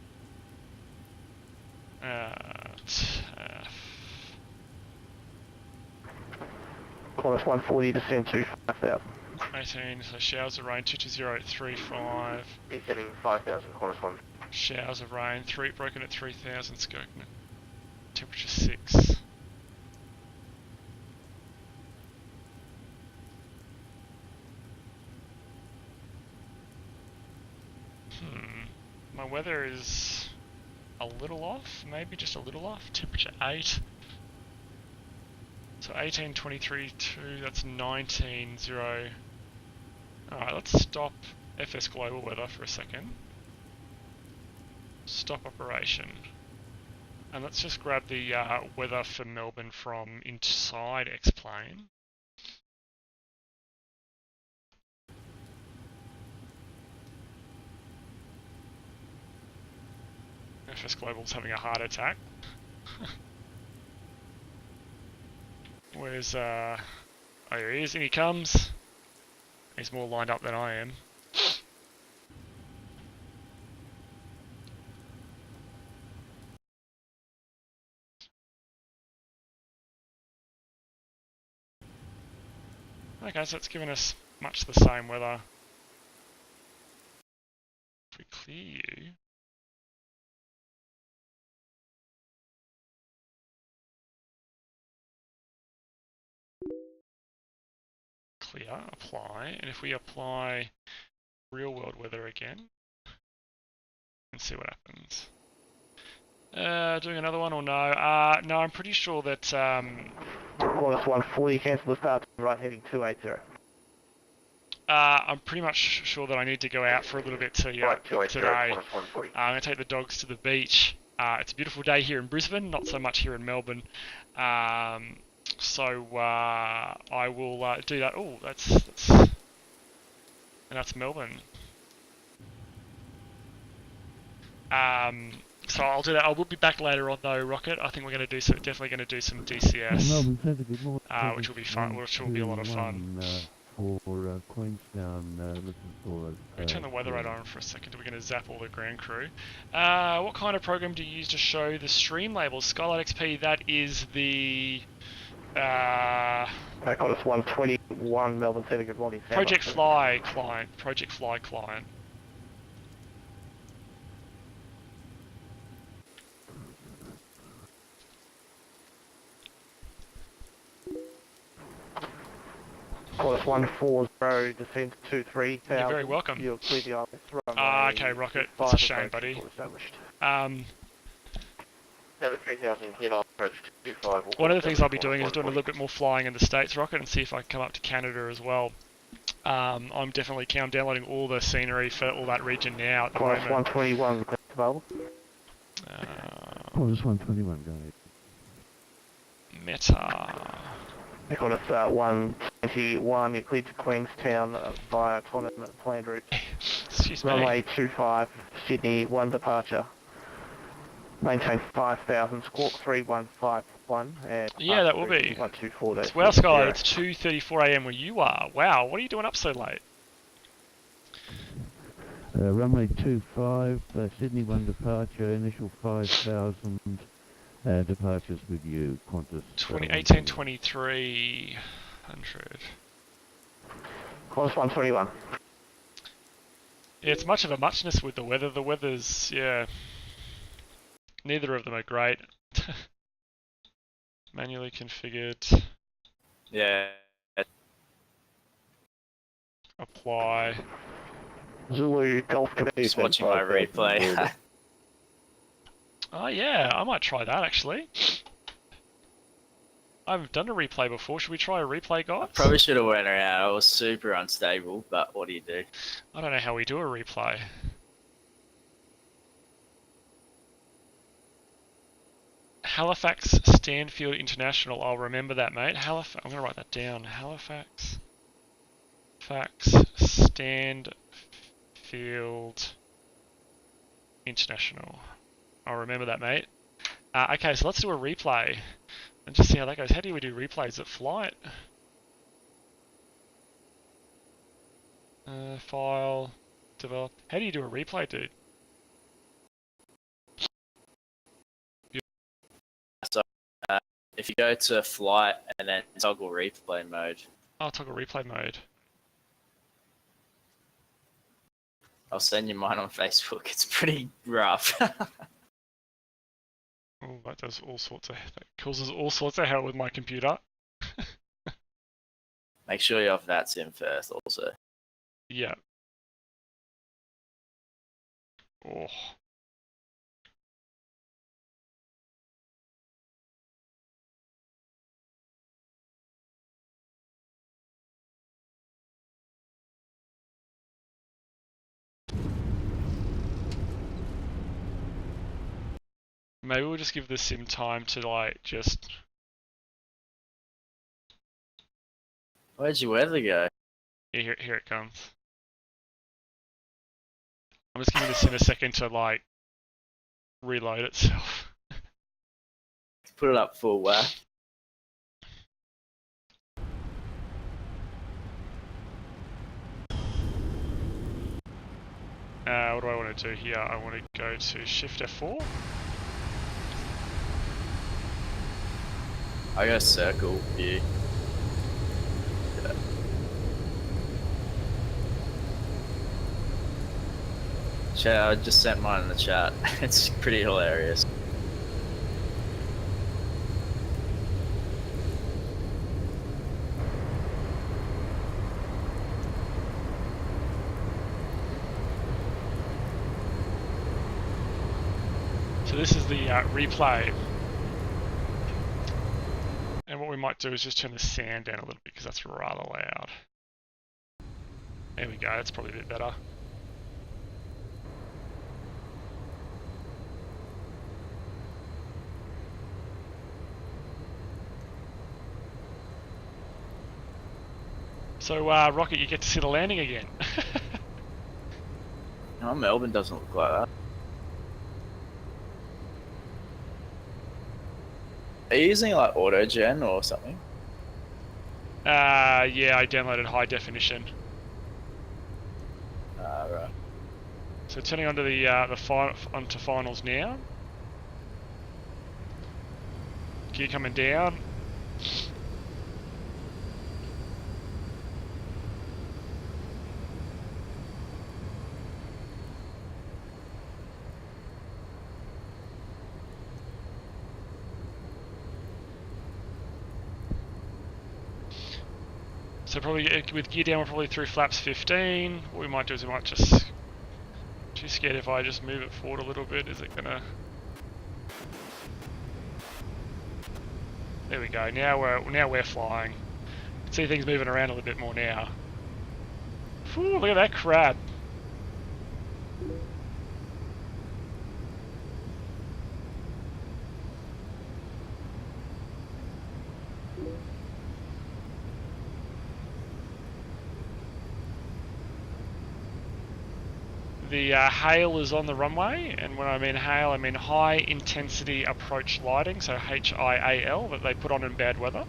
Qantas 140, descend to 5,000. 18, so showers of rain, 220.35. Descending 5,000, Qantas 1. Showers of rain, broken at 3,000, Skokie. Temperature 6. My weather is a little off, maybe just a little off. Temperature 8. So 18.23.2, that's 19.0. Alright, let's stop FS Global Weather for a second. Stop operation. And let's just grab the weather for Melbourne from inside X-Plane. FS Global's having a heart attack. Where's, oh, here he is, in he comes. He's more lined up than I am. Okay, so it's given us much the same weather. If we clear you... Clear, apply, and if we apply real world weather again, and see what happens. Doing another one or no? No, I'm pretty sure that, Qantas 140, cancel the start, right heading 280. I'm pretty much sure that I need to go out for a little bit today. I'm going to take the dogs to the beach. It's a beautiful day here in Brisbane, not so much here in Melbourne. So I will do that. Oh, that's Melbourne. So I'll do that. I will be back later on though, Rocket. I think we're going to do some, definitely going to do some DCS, which will be fun. Which will be a lot of fun. For Queenstown, looking for. Let me turn the weather radar on for a second. We're going to zap all the ground crew. What kind of program do you use to show the stream labels? Skylight XP. That is the. Qantas 121, Melbourne Center, good morning. Project Fly client. Project Fly client. Qantas 140, descend to 23,000. You're very welcome. You'll clear the ILS runway. Okay, Rocket. It's a shame, buddy. One of the things I'll be doing is doing a little bit more flying in the States, Rocket, and see if I can come up to Canada as well. I'm downloading all the scenery for all that region now at the moment. 121 available. Qantas 121, go ahead. Meta. Qantas 121, you're cleared to Queenstown via autonomous planned route. Excuse me. Runway 25, Sydney, 1 departure. Maintain 5,000, squawk 3151. And yeah, that will be. 124. It's well, Sky, it's 2:34 AM where you are. Wow, what are you doing up so late? Runway 25, Sydney 1 departure, initial 5,000 departures with you, Qantas. 182300. Qantas 121. Yeah, it's much of a muchness with the weather. The weather's, yeah. Neither of them are great. Manually configured. Yeah. Apply. Zulu Golf Just watching my replay. Oh yeah, I might try that actually. I've done a replay before. Should we try a replay, guys? I probably should have went around. I was super unstable, but what do you do? I don't know how we do a replay. Halifax Stanfield International. I'll remember that, mate. I'm going to write that down. Halifax Stanfield International. I'll remember that, mate. Okay, so let's do a replay and just see how that goes. How do we do replays at flight? File, develop. How do you do a replay, dude? So, if you go to flight and then toggle replay mode. Oh, toggle replay mode. I'll send you mine on Facebook. It's pretty rough. Oh, that causes all sorts of hell with my computer. Make sure you have VATSIM first, also. Yeah. Oh. Maybe we'll just give the sim time to like just. Where'd your weather go? Here it comes. I'm just giving the sim a second to like reload itself. Put it up full whack. What do I want to do here? I want to go to Shift F4. I got a circle view. Chat, I just sent mine in the chat. It's pretty hilarious. So this is the replay. And what we might do is just turn the sound down a little bit because that's rather loud. There we go, that's probably a bit better. So, Rocket, you get to see the landing again. Oh, Melbourne doesn't look like that. Are you using like AutoGen or something? Yeah, I downloaded high definition. Right. So turning onto the onto finals now. Gear coming down. So probably with gear down, we're probably through flaps 15. What we might do is we might just... Too scared if I just move it forward a little bit, is it gonna... There we go, now we're flying. See things moving around a little bit more now. Whew, look at that crab. The hail is on the runway, and when I mean hail, I mean high intensity approach lighting, so HIAL, that they put on in bad weather.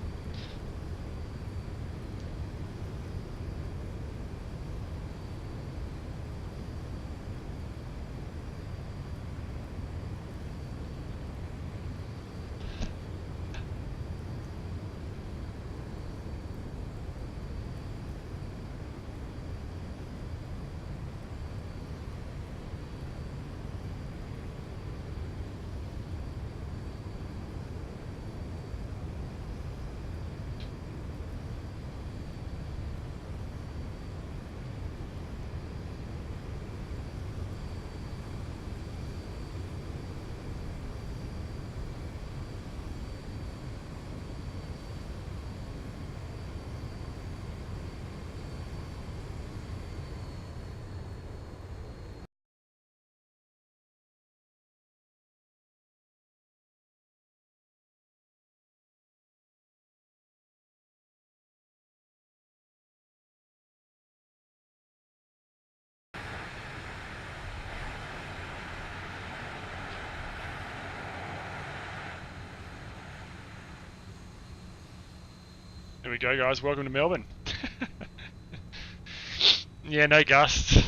There we go, guys. Welcome to Melbourne. Yeah, no gusts.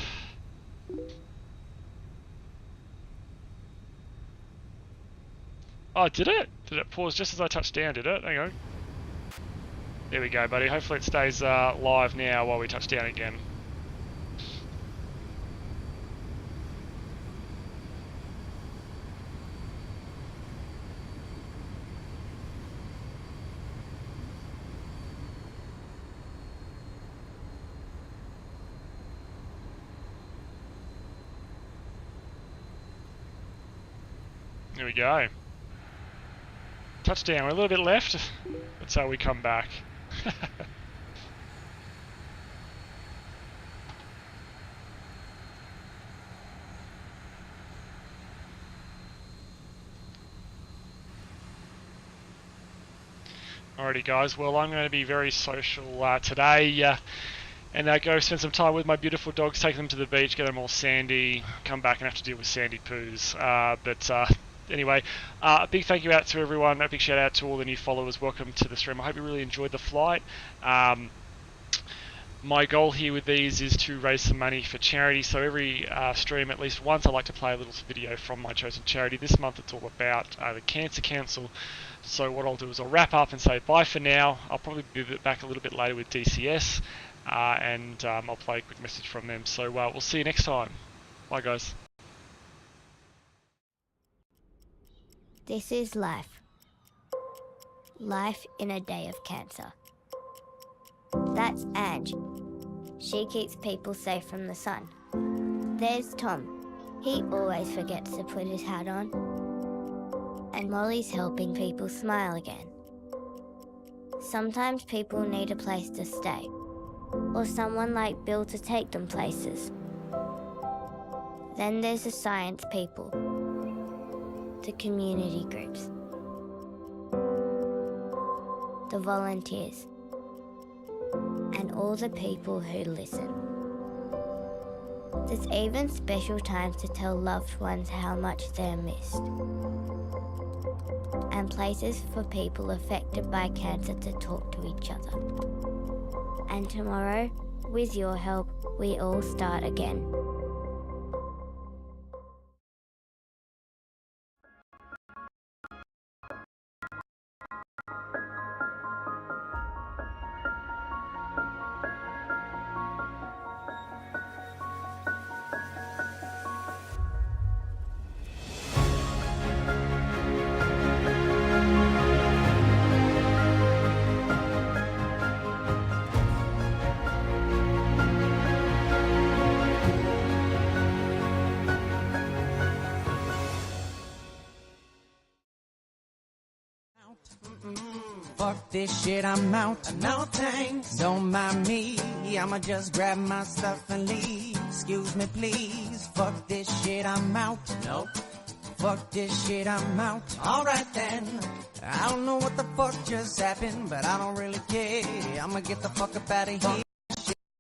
Oh, did it? Did it pause just as I touched down, did it? Hang on. There we go, buddy. Hopefully it stays live now while we touch down again. There we go. Touchdown. We're a little bit left. That's how we come back. Alrighty guys, well I'm going to be very social today and go spend some time with my beautiful dogs, take them to the beach, get them all sandy, come back and have to deal with sandy poos. Anyway, a big thank you out to everyone, a big shout out to all the new followers, welcome to the stream. I hope you really enjoyed the flight. My goal here with these is to raise some money for charity, so every stream, at least once, I like to play a little video from my chosen charity. This month it's all about the Cancer Council, so what I'll do is I'll wrap up and say bye for now. I'll probably be back a little bit later with DCS, and I'll play a quick message from them. So we'll see you next time. Bye guys. This is life. Life in a day of cancer. That's Ange. She keeps people safe from the sun. There's Tom. He always forgets to put his hat on. And Molly's helping people smile again. Sometimes people need a place to stay, or someone like Bill to take them places. Then there's the science people, the community groups, the volunteers, and all the people who listen. There's even special times to tell loved ones how much they're missed. And places for people affected by cancer to talk to each other. And tomorrow, with your help, we all start again. Fuck this shit, I'm out. No thanks. Don't mind me. I'ma just grab my stuff and leave. Excuse me, please. Fuck this shit, I'm out. Nope. Fuck this shit, I'm out. Alright then. I don't know what the fuck just happened, but I don't really care. I'ma get the fuck up out of here.